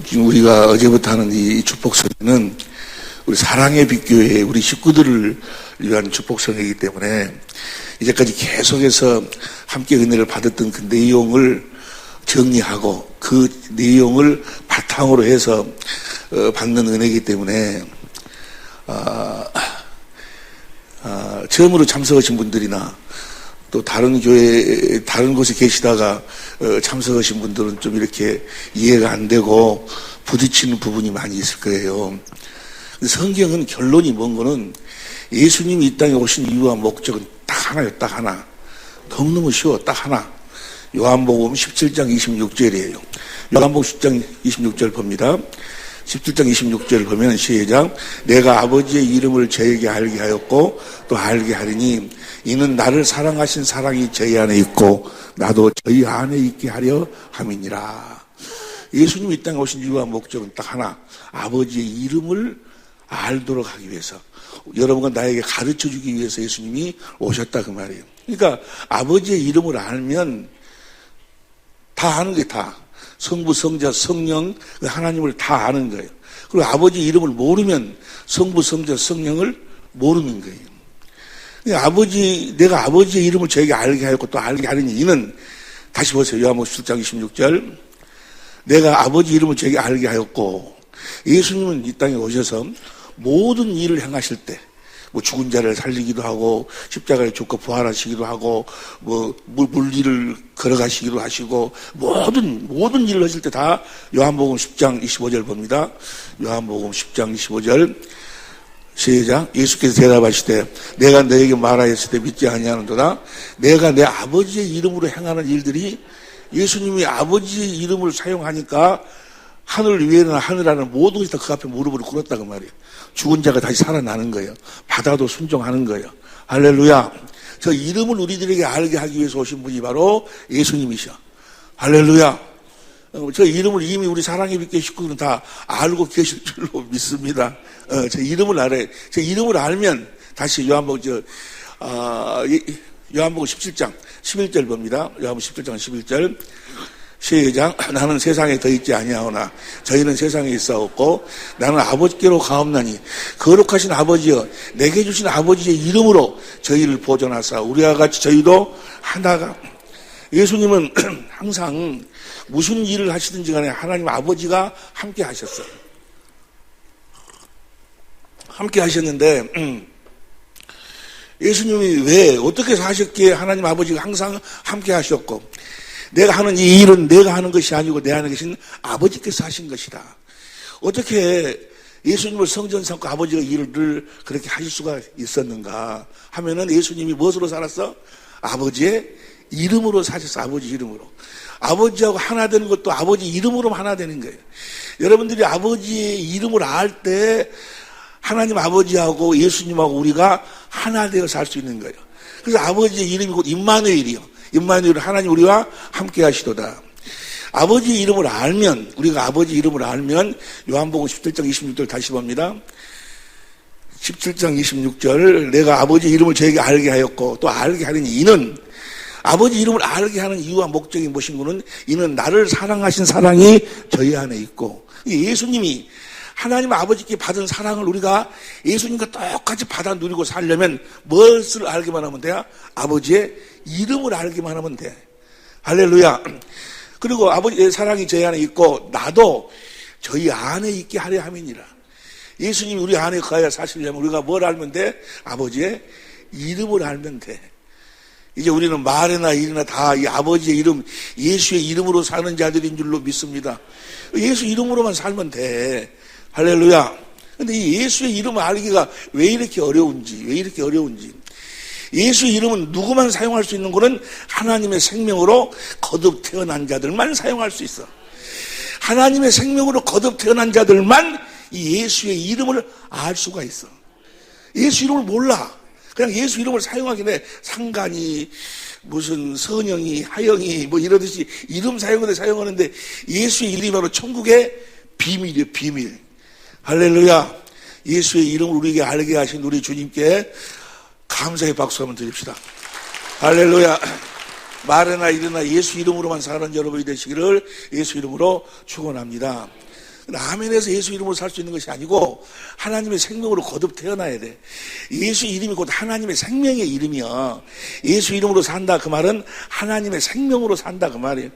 지금 우리가 어제부터 하는 이 축복성회는 우리 사랑의 빛교회 우리 식구들을 위한 축복성회이기 때문에 이제까지 계속해서 함께 은혜를 받았던 그 내용을 정리하고 그 내용을 바탕으로 해서 받는 은혜이기 때문에 처음으로 참석하신 분들이나 또 다른 교회, 다른 곳에 계시다가 참석하신 분들은 좀 이렇게 이해가 안 되고 부딪히는 부분이 많이 있을 거예요. 성경은 결론이 뭔 거는 예수님이 이 땅에 오신 이유와 목적은 딱 하나예요. 딱 하나. 너무너무 쉬워. 딱 하나. 요한복음 17장 26절이에요. 요한복음 10장 26절 봅니다. 17장 26절 보면 시작. 내가 아버지의 이름을 저에게 알게 하였고 또 알게 하리니 이는 나를 사랑하신 사랑이 저희 안에 있고 나도 저희 안에 있게 하려 함이니라. 예수님이 이 땅에 오신 이유와 목적은 딱 하나. 아버지의 이름을 알도록 하기 위해서, 여러분과 나에게 가르쳐 주기 위해서 예수님이 오셨다 그 말이에요. 그러니까 아버지의 이름을 알면 다 아는 게 다. 성부, 성자, 성령, 하나님을 다 아는 거예요. 그리고 아버지 이름을 모르면 성부, 성자, 성령을 모르는 거예요. 내가 아버지의 이름을 저에게 알게 하였고 또 알게 하느니 이는, 다시 보세요. 요한복음 17장 26절. 내가 아버지 이름을 저에게 알게 하였고, 예수님은 이 땅에 오셔서 모든 일을 행하실 때, 죽은 자를 살리기도 하고, 십자가에 죽고 부활하시기도 하고, 물리를 걸어가시기도 하시고, 모든 일을 하실 때 다 요한복음 10장 25절 봅니다. 요한복음 10장 25절. 시작. 예수께서 대답하시되 내가 너에게 말하였을 때 믿지 아니하는도다. 내가 내 아버지의 이름으로 행하는 일들이, 예수님이 아버지의 이름을 사용하니까 하늘 위에나 하늘 안에 모든 것이 다 그 앞에 무릎을 꿇었다 그 말이에요. 죽은 자가 다시 살아나는 거예요. 바다도 순종하는 거예요. 할렐루야. 저 이름을 우리들에게 알게 하기 위해서 오신 분이 바로 예수님이셔. 할렐루야. 저 이름을 이미 우리 사랑의 빛교회 식구들은 다 알고 계실 줄로 믿습니다. 저 이름을 알아요. 저 이름을 알면, 다시 요한복음 17장 11절 봅니다. 요한복음 17장 11절. 시작. 나는 세상에 더 있지 아니하오나 저희는 세상에 있사옵고 나는 아버지께로 가옵나니 거룩하신 아버지여 내게 주신 아버지의 이름으로 저희를 보존하사 우리와 같이 저희도 하나가. 예수님은 항상 무슨 일을 하시든지 간에 하나님 아버지가 함께 하셨어요. 함께 하셨는데 예수님이 왜 어떻게 사셨기에 하나님 아버지가 항상 함께 하셨고, 내가 하는 이 일은 내가 하는 것이 아니고 내 안에 계신 아버지께서 하신 것이다. 어떻게 예수님을 성전 삼고 아버지가 일을 그렇게 하실 수가 있었는가 하면은, 예수님이 무엇으로 살았어? 아버지의 이름으로 사셨어. 아버지 이름으로. 아버지하고 하나 되는 것도 아버지 이름으로 하나 되는 거예요. 여러분들이 아버지의 이름을 알 때 하나님 아버지하고 예수님하고 우리가 하나 되어 살 수 있는 거예요. 그래서 아버지의 이름이 곧 임마누엘이요. 임마누엘, 하나님 우리와 함께 하시도다. 아버지의 이름을 알면, 우리가 아버지 이름을 알면, 요한복음 17장 26절 다시 봅니다. 17장 26절. 내가 아버지 이름을 저에게 알게 하였고 또 알게 하려니 이는, 아버지 이름을 알게 하는 이유와 목적이 무엇인고는 이는 나를 사랑하신 사랑이 저희 안에 있고, 예수님이 하나님 아버지께 받은 사랑을 우리가 예수님과 똑같이 받아 누리고 살려면 무엇을 알기만 하면 돼요? 아버지의 이름을 알기만 하면 돼. 할렐루야. 그리고 아버지의 사랑이 저희 안에 있고 나도 저희 안에 있게 하려 함이니라. 예수님이 우리 안에 거하여 사시려면 우리가 뭘 알면 돼? 아버지의 이름을 알면 돼. 이제 우리는 말이나 일이나 다 이 아버지의 이름, 예수의 이름으로 사는 자들인 줄로 믿습니다. 예수 이름으로만 살면 돼. 할렐루야. 근데 이 예수의 이름을 알기가 왜 이렇게 어려운지. 예수의 이름은 누구만 사용할 수 있는 거는 하나님의 생명으로 거듭 태어난 자들만 사용할 수 있어. 하나님의 생명으로 거듭 태어난 자들만 이 예수의 이름을 알 수가 있어. 예수 이름을 몰라. 그냥 예수 이름을 사용하긴 해. 상관이, 무슨 선영이, 하영이 뭐 이러듯이 이름 사용하는데 예수의 이름이 바로 천국의 비밀이에요. 비밀. 할렐루야. 예수의 이름을 우리에게 알게 하신 우리 주님께 감사의 박수 한번 드립시다. 할렐루야. 말이나 일이나 예수 이름으로만 사는 여러분이 되시기를 예수 이름으로 축원합니다. 아멘에서 예수 이름으로 살 수 있는 것이 아니고 하나님의 생명으로 거듭 태어나야 돼. 예수 이름이 곧 하나님의 생명의 이름이야. 예수 이름으로 산다 그 말은 하나님의 생명으로 산다 그 말이에요.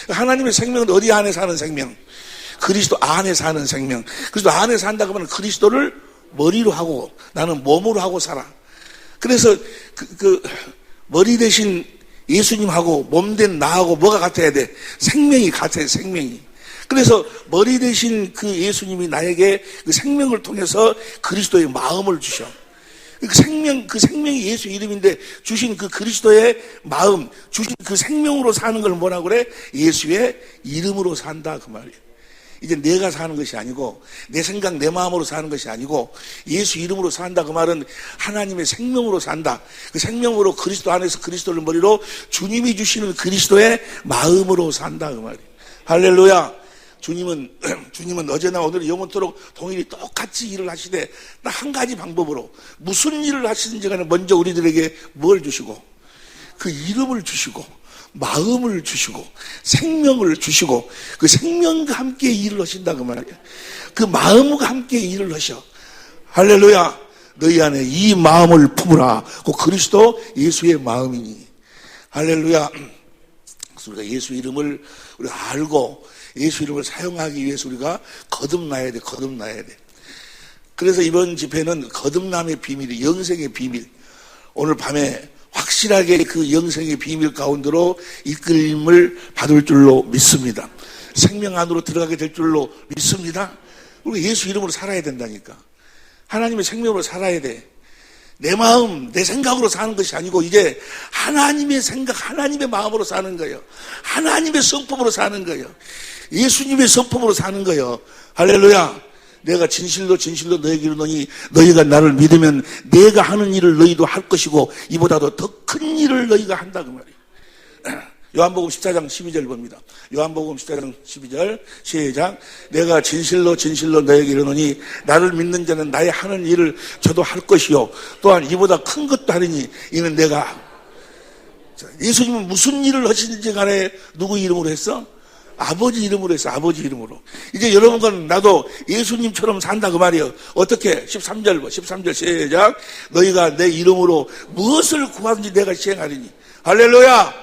하나님의 생명은 어디 안에 사는 생명? 그리스도 안에 사는 생명. 그리스도 안에 산다 그 말은 그리스도를 머리로 하고 나는 몸으로 하고 살아. 그래서 머리 대신 예수님하고 몸된 나하고 뭐가 같아야 돼? 생명이 같아요. 생명이. 그래서 머리 대신 그 예수님이 나에게 그 생명을 통해서 그리스도의 마음을 주셔. 그 생명이 예수 이름인데 주신 그 그리스도의 마음, 주신 그 생명으로 사는 걸 뭐라고 그래? 예수의 이름으로 산다 그 말이에요. 이제 내가 사는 것이 아니고 내 생각 내 마음으로 사는 것이 아니고 예수 이름으로 산다 그 말은 하나님의 생명으로 산다. 그 생명으로 그리스도 안에서 그리스도를 머리로 주님이 주시는 그리스도의 마음으로 산다 그 말이에요. 할렐루야. 주님은 어제나 오늘 영원토록 동일히 똑같이 일을 하시되 딱 한 가지 방법으로 무슨 일을 하시든지 간에 먼저 우리들에게 뭘 주시고 그 이름을 주시고 마음을 주시고 생명을 주시고 그 생명과 함께 일을 하신다 그 말이에요. 그 마음과 함께 일을 하셔. 할렐루야. 너희 안에 이 마음을 품으라. 그 그리스도 예수의 마음이니. 할렐루야. 그래서 우리가 예수 이름을 우리가 알고 예수 이름을 사용하기 위해서 우리가 거듭나야 돼. 거듭나야 돼. 그래서 이번 집회는 거듭남의 비밀이 영생의 비밀. 오늘 밤에 확실하게 그 영생의 비밀 가운데로 이끌림을 받을 줄로 믿습니다. 생명 안으로 들어가게 될 줄로 믿습니다. 우리가 예수 이름으로 살아야 된다니까. 하나님의 생명으로 살아야 돼. 내 마음, 내 생각으로 사는 것이 아니고 이제 하나님의 생각, 하나님의 마음으로 사는 거예요. 하나님의 성품으로 사는 거예요. 예수님의 성품으로 사는 거예요. 할렐루야. 내가 진실로 너에게 이르노니 너희가 나를 믿으면 내가 하는 일을 너희도 할 것이고 이보다도 더 큰 일을 너희가 한다 그 말이에요. 요한복음 14장 12절 봅니다. 요한복음 14장 12절 시작. 내가 진실로 너에게 이르노니 나를 믿는 자는 나의 하는 일을 저도 할 것이요 또한 이보다 큰 것도 하리니 이는 내가. 예수님은 무슨 일을 하시는지 간에 누구 이름으로 했어? 아버지 이름으로 했어. 아버지 이름으로. 이제 여러분과 나도 예수님처럼 산다 그 말이에요. 어떻게? 13절 시작. 너희가 내 이름으로 무엇을 구하든지 내가 시행하리니. 할렐루야.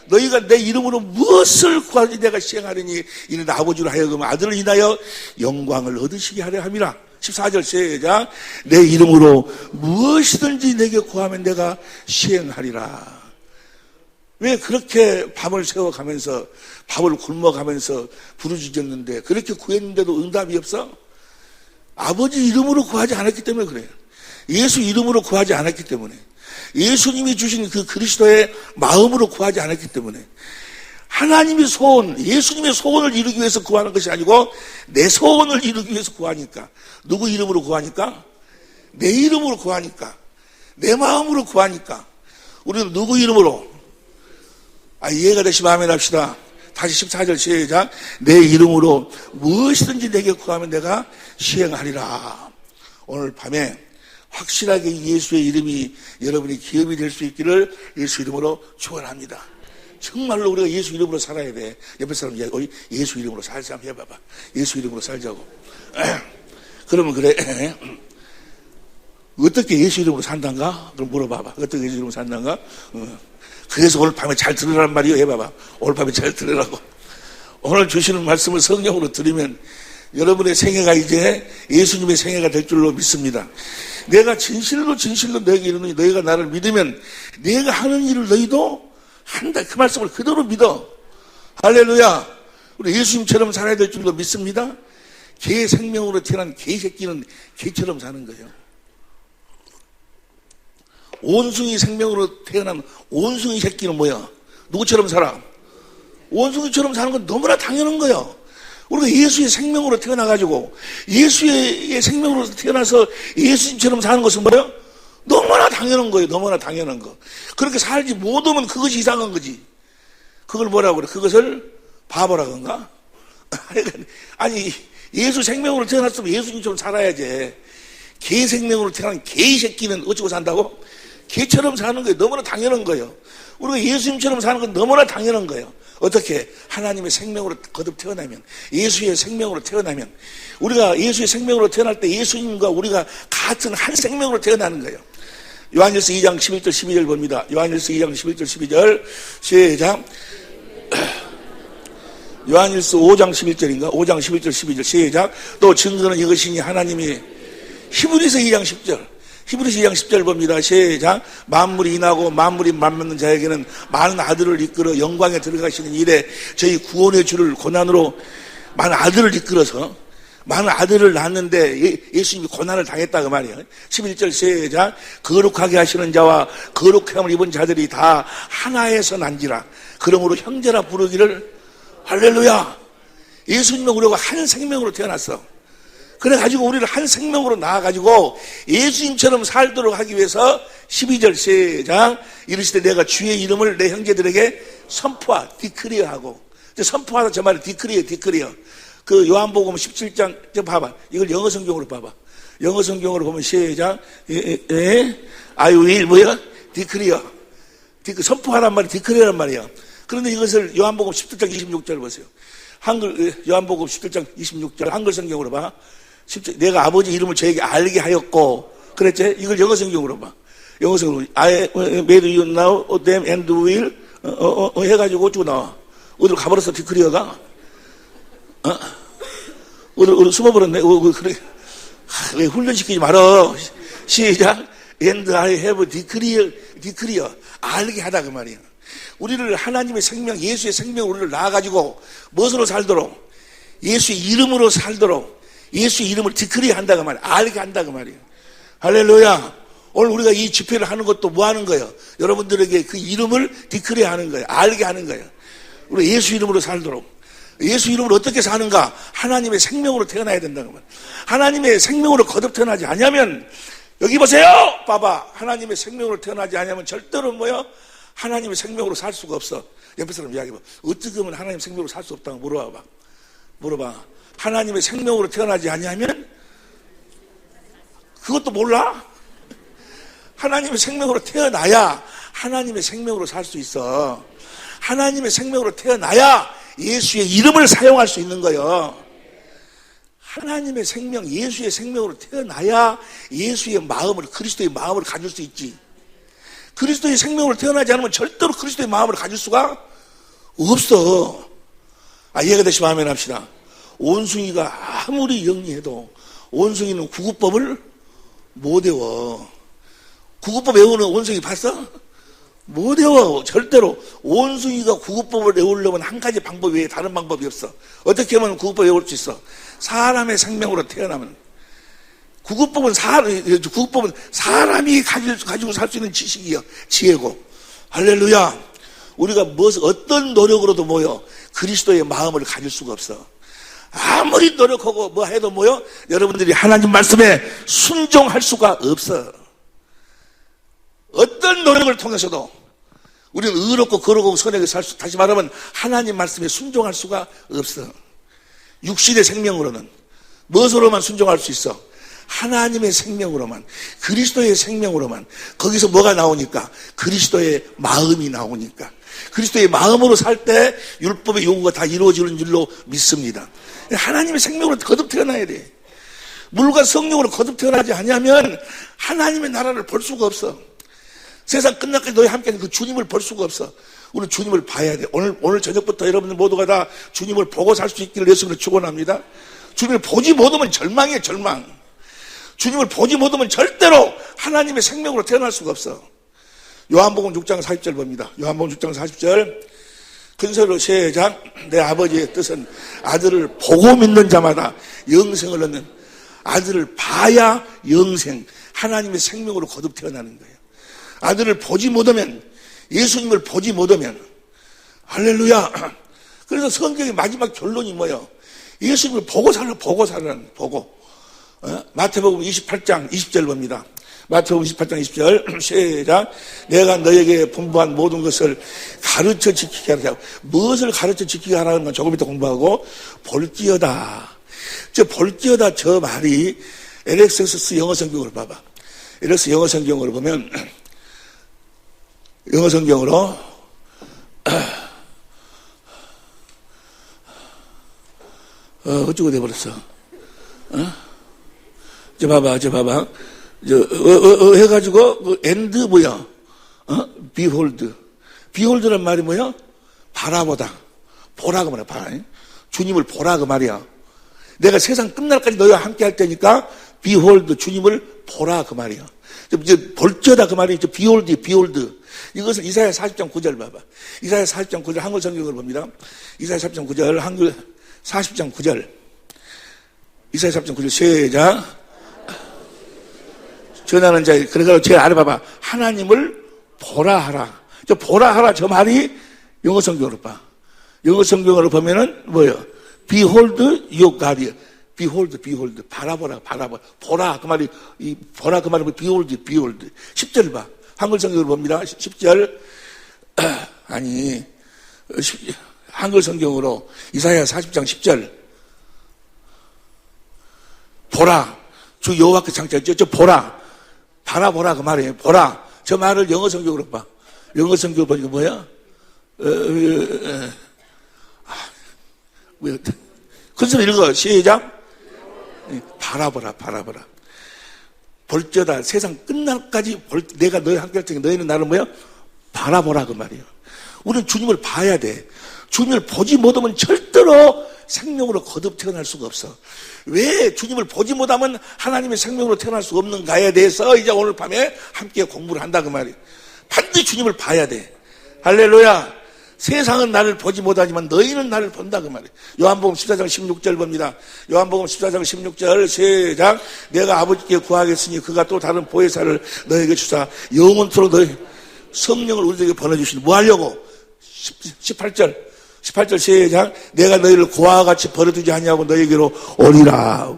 너희가 내 이름으로 무엇을 구하든지 내가 시행하리니 이는 아버지로 하여금 아들을 인하여 영광을 얻으시게 하려 함이라. 14절 시작. 내 이름으로 무엇이든지 내게 구하면 내가 시행하리라. 왜 그렇게 밤을 새워가면서 밥을 굶어가면서 부르짖었는데 그렇게 구했는데도 응답이 없어? 아버지 이름으로 구하지 않았기 때문에 그래요. 예수 이름으로 구하지 않았기 때문에, 예수님이 주신 그 그리스도의 마음으로 구하지 않았기 때문에, 하나님의 소원, 예수님의 소원을 이루기 위해서 구하는 것이 아니고 내 소원을 이루기 위해서 구하니까. 누구 이름으로 구하니까? 내 이름으로 구하니까. 내 마음으로 구하니까. 우리는 누구 이름으로? 이해가 되시면 아멘 합시다. 다시 14절 시작. 내 이름으로 무엇이든지 내게 구하면 내가 시행하리라. 오늘 밤에 확실하게 예수의 이름이 여러분이 기업이 될 수 있기를 예수 이름으로 축원합니다. 정말로 우리가 예수 이름으로 살아야 돼. 옆에 사람 예수 이름으로 살자 한번 해봐봐. 예수 이름으로 살자고. 그러면 그래. 어떻게 예수 이름으로 산단가? 그럼 물어봐봐. 어떻게 예수 이름으로 산단가? 그래서 오늘 밤에 잘 들으란 말이요. 해봐봐. 오늘 밤에 잘 들으라고. 오늘 주시는 말씀을 성령으로 들으면 여러분의 생애가 이제 예수님의 생애가 될 줄로 믿습니다. 내가 진실로 너에게 이르노니 너희가 나를 믿으면 내가 하는 일을 너희도 한다. 그 말씀을 그대로 믿어. 할렐루야. 우리 예수님처럼 살아야 될 줄로 믿습니다. 개의 생명으로 태어난 개 새끼는 개처럼 사는 거예요. 온숭이 생명으로 태어난 온숭이 새끼는 뭐야? 누구처럼 살아? 온숭이처럼 사는 건 너무나 당연한 거예요. 우리가 예수의 생명으로 태어나가지고 예수의 생명으로 태어나서 예수님처럼 사는 것은 뭐예요? 너무나 당연한 거예요. 너무나 당연한 거. 그렇게 살지 못하면 그것이 이상한 거지. 그걸 뭐라고 그래? 그것을 바보라 그런가? 아니 예수 생명으로 태어났으면 예수님처럼 살아야지. 개 생명으로 태어난 개의 새끼는 어쩌고 산다고? 개처럼 사는 거예요. 너무나 당연한 거예요. 우리가 예수님처럼 사는 건 너무나 당연한 거예요. 어떻게? 하나님의 생명으로 거듭 태어나면, 예수의 생명으로 태어나면, 우리가 예수의 생명으로 태어날 때 예수님과 우리가 같은 한 생명으로 태어나는 거예요. 요한일서 2장 11절 12절 봅니다. 요한일서 2장 11절 12절 시작. 요한일서 5장 11절인가? 5장 11절 12절 시작. 또 증거는 이것이니 하나님이, 히브리서 2장 10절, 히브리서 2장 10절 봅니다. 시작. 만물이 인하고 만물이 맞먹는 자에게는 많은 아들을 이끌어 영광에 들어가시는 일에 저희 구원의 주를 고난으로 많은 아들을 이끌어서 많은 아들을 낳았는데 예수님이 고난을 당했다고 말이에요. 11절 시작. 거룩하게 하시는 자와 거룩함을 입은 자들이 다 하나에서 난지라. 그러므로 형제라 부르기를. 할렐루야. 예수님은 우리가 한 생명으로 태어났어. 그래가지고 우리를 한 생명으로 낳아가지고 예수님처럼 살도록 하기 위해서 12절 시작. 이르시되 내가 주의 이름을 내 형제들에게 선포하, 디크리어하고. 선포하다 저 말이 디크리어. 그 요한복음 17장 좀 봐봐. 이걸 영어 성경으로 봐봐. 영어 성경으로 보면 시작. I will 뭐야? 디크리어. 선포하란 말이 디크리어란 말이야. 그런데 이것을 요한복음 17장 26절 보세요. 요한복음 17장 26절 한글 성경으로 봐. 내가 아버지 이름을 저에게 알게 하였고, 그랬지? 이걸 영어 성경으로 봐. 영어 성경으로. I made you know them and will, 해가지고 어쩌고 나와. 어디로 가버렸어, 디크리어가? 어디로 숨어버렸네. 그래. 왜 훈련시키지 말어. 시작. And I have declare. 알게 하다, 그 말이야. 우리를 하나님의 생명, 예수의 생명, 우리를 낳아가지고 무엇으로 살도록? 예수의 이름으로 살도록. 예수의 이름을 디크리 한다고 말이야. 알게 한다고 말이야. 할렐루야. 오늘 우리가 이 집회를 하는 것도 뭐 하는 거예요? 여러분들에게 그 이름을 디크리 하는 거예요. 알게 하는 거예요. 우리 예수 이름으로 살도록. 예수 이름으로 어떻게 사는가? 하나님의 생명으로 태어나야 된다는 거예요. 하나님의 생명으로 거듭 태어나지 않으면, 여기 보세요! 봐봐. 하나님의 생명으로 태어나지 않으면 절대로 뭐요? 하나님의 생명으로 살 수가 없어. 옆에 사람 이야기해봐. 어떻게 하면 하나님의 생명으로 살 수 없다고 물어봐. 하나님의 생명으로 태어나지 않으면 그것도 몰라? 하나님의 생명으로 태어나야 하나님의 생명으로 살 수 있어. 하나님의 생명으로 태어나야 예수의 이름을 사용할 수 있는 거예요. 하나님의 생명, 예수의 생명으로 태어나야 예수의 마음을, 그리스도의 마음을 가질 수 있지. 그리스도의 생명으로 태어나지 않으면 절대로 그리스도의 마음을 가질 수가 없어. 이해가 되시면 아멘 합시다. 원숭이가 아무리 영리해도 원숭이는 구구법을 못 외워. 구구법 외우는 원숭이 봤어? 못 외워. 절대로. 원숭이가 구구법을 외우려면 한 가지 방법 외에 다른 방법이 없어. 어떻게 하면 구구법 외울 수 있어? 사람의 생명으로 태어나면. 구구법은 사람이 가지고 살 수 있는 지식이요. 지혜고. 할렐루야. 우리가 어떤 노력으로도 그리스도의 마음을 가질 수가 없어. 아무리 노력하고 뭐 해도 여러분들이 하나님 말씀에 순종할 수가 없어. 어떤 노력을 통해서도 우리는 의롭고 거룩하고 선하게 다시 말하면 하나님 말씀에 순종할 수가 없어. 육신의 생명으로는 무엇으로만 순종할 수 있어? 하나님의 생명으로만, 그리스도의 생명으로만. 거기서 뭐가 나오니까? 그리스도의 마음이 나오니까. 그리스도의 마음으로 살 때 율법의 요구가 다 이루어지는 줄로 믿습니다. 하나님의 생명으로 거듭 태어나야 돼. 물과 성령으로 거듭 태어나지 않으면 하나님의 나라를 볼 수가 없어. 세상 끝날까지 너희 함께 그 주님을 볼 수가 없어. 우리는 주님을 봐야 돼. 오늘 저녁부터 여러분들 모두가 다 주님을 보고 살 수 있기를 예수님을 축원합니다. 주님을 보지 못하면 절망이에요, 절망. 주님을 보지 못하면 절대로 하나님의 생명으로 태어날 수가 없어. 요한복음 6장 40절 봅니다. 요한복음 6장 40절. 큰소리로 시작. 내 아버지의 뜻은 아들을 보고 믿는 자마다 영생을 얻는, 아들을 봐야 영생, 하나님의 생명으로 거듭 태어나는 거예요. 아들을 보지 못하면, 예수님을 보지 못하면, 할렐루야. 그래서 성경의 마지막 결론이 뭐예요? 예수님을 보고 살라는. 마태복음 28장 20절 봅니다. 마태복음 28장 20절 시작. 내가 너에게 분부한 모든 것을 가르쳐 지키게 하라. 무엇을 가르쳐 지키게 하라는 건 조금 이따 공부하고, 볼지어다. 볼지어다 저 말이 LXS 영어 성경으로 봐봐. LXS 영어 성경으로 보면 영어 성경으로 어쩌고 돼버렸어. 저 봐봐. 해가지고 and 뭐야? behold. behold란 말이 뭐야? 바라보다. 보라 그 말이야. 봐라. 주님을 보라 그 말이야. 내가 세상 끝날까지 너희와 함께 할 테니까 behold 주님을 보라 그 말이야. 이제 볼지어다 그 말이 behold. 이것을 이사야 40장 9절 봐봐. 이사야 40장 9절 한글 성경을 봅니다. 이사야 40장 9절 한글 40장 9절. 이사야 40장 9절 시작. 전하는 자, 그러니까 제일 아래 봐봐. 하나님을 보라 하라. 저 보라 하라 저 말이 영어 성경으로 봐. 영어 성경으로 보면은 뭐예요? Behold your God. Behold. 바라보라. 보라 그 말이 이 보라 그 말이 behold. 10절 봐. 한글 성경으로 봅니다. 10절. 아니 한글 성경으로 이사야 40장 10절. 보라. 주 여호와께 창조했죠. 저 보라. 바라보라 그 말이에요. 보라. 저 말을 영어 성경으로 봐. 영어 성경으로 보니까 뭐야? 큰 소리 읽어. 시작. 바라보라. 볼지어다 세상 끝날까지 내가 너희 함께 할 테니 너희는 나를 뭐야? 바라보라 그 말이에요. 우리는 주님을 봐야 돼. 주님을 보지 못하면 절대로 생명으로 거듭 태어날 수가 없어. 왜 주님을 보지 못하면 하나님의 생명으로 태어날 수 없는가에 대해서 이제 오늘 밤에 함께 공부를 한다 그 말이에요. 반드시 주님을 봐야 돼. 할렐루야. 세상은 나를 보지 못하지만 너희는 나를 본다 그 말이에요. 요한복음 14장 16절 봅니다. 요한복음 14장 16절 시작. 내가 아버지께 구하겠으니 그가 또 다른 보혜사를 너에게 주사 영원토록 너희 성령을 우리에게 보내주시니 뭐 하려고? 18절 시작. 내가 너희를 고아와 같이 버려두지 아니하고 너희에게로 오리라.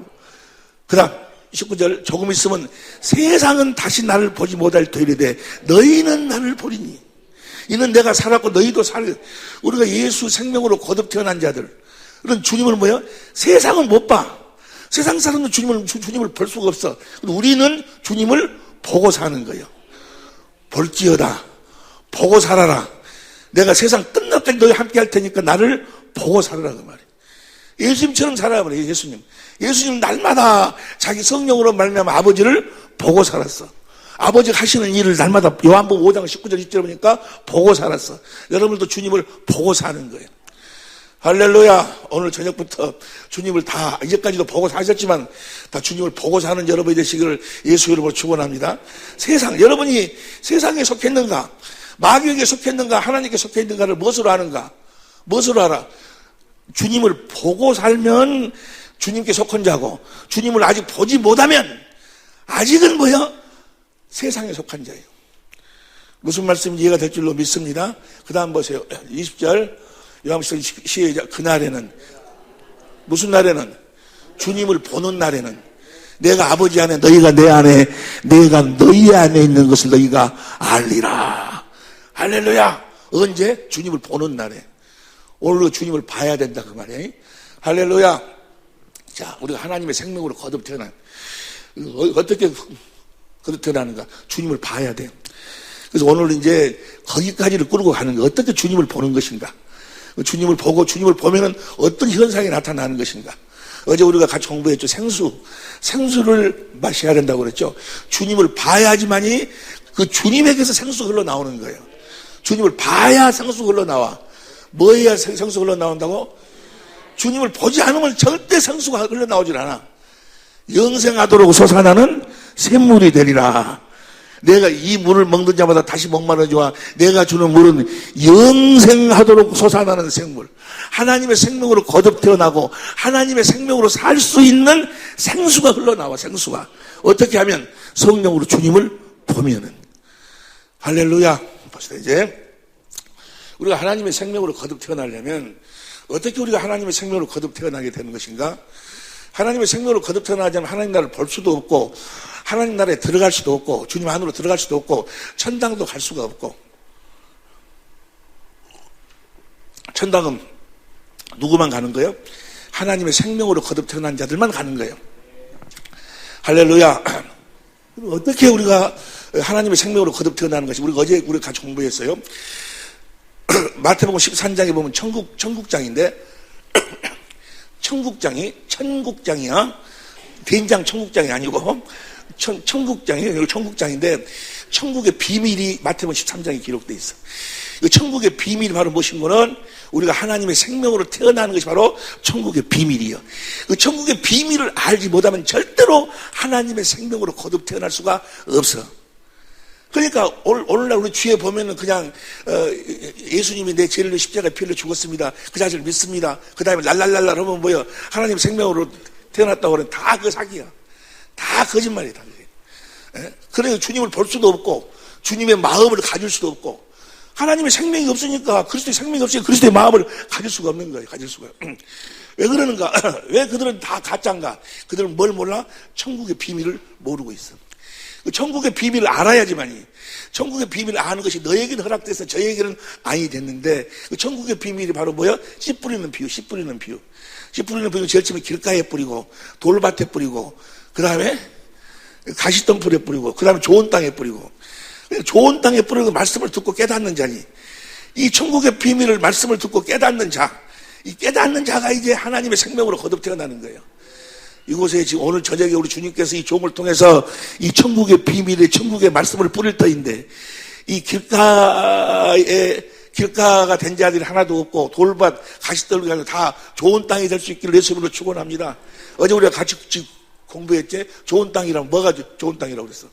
그 다음 19절 조금 있으면 세상은 다시 나를 보지 못할 터이르되 너희는 나를 보리니 이는 내가 살았고 너희도 살. 우리가 예수 생명으로 거듭 태어난 자들 그런 주님을 뭐야? 세상은 못 봐. 세상 사람은 주님을 볼 수가 없어. 우리는 주님을 보고 사는 거예요. 볼지어다 보고 살아라. 내가 세상 끝날까지 너희 함께 할 테니까 나를 보고 살아라 그 말이에요. 예수님처럼 살아야 말이에요. 예수님 날마다 자기 성령으로 말미암아 아버지를 보고 살았어. 아버지가 하시는 일을 날마다 요한복음 5장 19절 20절 보니까 보고 살았어. 여러분도 주님을 보고 사는 거예요. 할렐루야. 오늘 저녁부터 주님을 다 이제까지도 보고 사셨지만 다 주님을 보고 사는 여러분이 되시기를 예수 이름으로 축원합니다. 여러분이 세상에 속했는가? 마귀에게 속했는가? 하나님께 속했는가를 무엇으로 아는가? 무엇으로 알아? 주님을 보고 살면 주님께 속한 자고 주님을 아직 보지 못하면 아직은 뭐야? 세상에 속한 자예요. 무슨 말씀인지 이해가 될 줄로 믿습니다. 그 다음 보세요. 20절 요한복음 시작. 그날에는 무슨 날에는? 주님을 보는 날에는 내가 아버지 안에 너희가 내 안에 내가 너희 안에 있는 것을 너희가 알리라. 할렐루야. 언제? 주님을 보는 날에. 오늘도 주님을 봐야 된다 그 말이에요. 할렐루야. 자, 우리가 하나님의 생명으로 거듭 태어난 어떻게 거듭 태어나는가? 주님을 봐야 돼. 그래서 오늘 이제 거기까지를 끌고 가는 거. 어떻게 주님을 보는 것인가? 주님을 보고 주님을 보면은 어떤 현상이 나타나는 것인가? 어제 우리가 같이 공부했죠. 생수를 마셔야 된다고 그랬죠. 주님을 봐야지만이 그 주님에게서 생수가 흘러나오는 거예요. 주님을 봐야 생수가 흘러나와. 뭐 해야 생수가 흘러나온다고? 주님을 보지 않으면 절대 생수가 흘러나오질 않아. 영생하도록 솟아나는 샘물이 되리라. 내가 이 물을 먹는 자마다 다시 목마르지와 내가 주는 물은 영생하도록 솟아나는 생물. 하나님의 생명으로 거듭 태어나고 하나님의 생명으로 살 수 있는 생수가 흘러나와. 생수가. 어떻게 하면? 성령으로 주님을 보면은. 할렐루야. 봅시다. 이제 우리가 하나님의 생명으로 거듭 태어나려면 어떻게 우리가 하나님의 생명으로 거듭 태어나게 되는 것인가? 하나님의 생명으로 거듭 태어나자면 하나님 나라를 볼 수도 없고 하나님 나라에 들어갈 수도 없고 주님 안으로 들어갈 수도 없고 천당도 갈 수가 없고. 천당은 누구만 가는 거예요? 하나님의 생명으로 거듭 태어난 자들만 가는 거예요. 할렐루야. 어떻게 우리가 하나님의 생명으로 거듭 태어나는 것이 우리가 어제 우리가 같이 공부했어요. 마태복음 13장에 보면 천국장인데 천국장이야. 된장 천국장이 아니고 천국장이에요. 천국장인데 천국의 비밀이 마태복음 13장에 기록되어 있어. 이 천국의 비밀이 바로 무엇인 거는 우리가 하나님의 생명으로 태어나는 것이 바로 천국의 비밀이에요. 그 천국의 비밀을 알지 못하면 절대로 하나님의 생명으로 거듭 태어날 수가 없어. 그러니까 오늘날 우리 주에 보면은 그냥 예수님이 내 죄를 위해 십자가에 피 흘려 죽었습니다. 그 자신을 믿습니다. 그 다음에 랄랄랄라 하면 뭐야? 하나님 생명으로 태어났다고 그러면 다 그 사기야. 다 거짓말이야. 다 그게. 그러니까 주님을 볼 수도 없고 주님의 마음을 가질 수도 없고 하나님의 생명이 없으니까 그리스도의 생명이 없으니까 그리스도의 마음을 가질 수가 없는 거예요. 가질 수가. 왜 그러는가? 왜 그들은 다 가짜인가? 그들은 뭘 몰라? 천국의 비밀을 모르고 있어. 천국의 비밀을 알아야지만이 천국의 비밀을 아는 것이 너에게는 허락돼서 저에게는 아니 됐는데 그 천국의 비밀이 바로 뭐야? 씨 뿌리는 비유. 씨 뿌리는 비유는 제일 처음에 길가에 뿌리고 돌밭에 뿌리고 그 다음에 가시덤불에 뿌리고 그 다음에 좋은 땅에 뿌리고 좋은 땅에 뿌리고 말씀을 듣고 깨닫는 자니 이 천국의 비밀을 말씀을 듣고 깨닫는 자, 이 깨닫는 자가 이제 하나님의 생명으로 거듭 태어나는 거예요. 이곳에 지금 오늘 저녁에 우리 주님께서 이 종을 통해서 이 천국의 비밀의 천국의 말씀을 뿌릴 터인데 이 길가가 된 자들이 하나도 없고 돌밭 가시떨기 아니라 다 좋은 땅이 될 수 있기를 예수님으로 축원합니다. 어제 우리가 같이 공부했지? 좋은 땅이라면 뭐가 좋은 땅이라고 그랬어?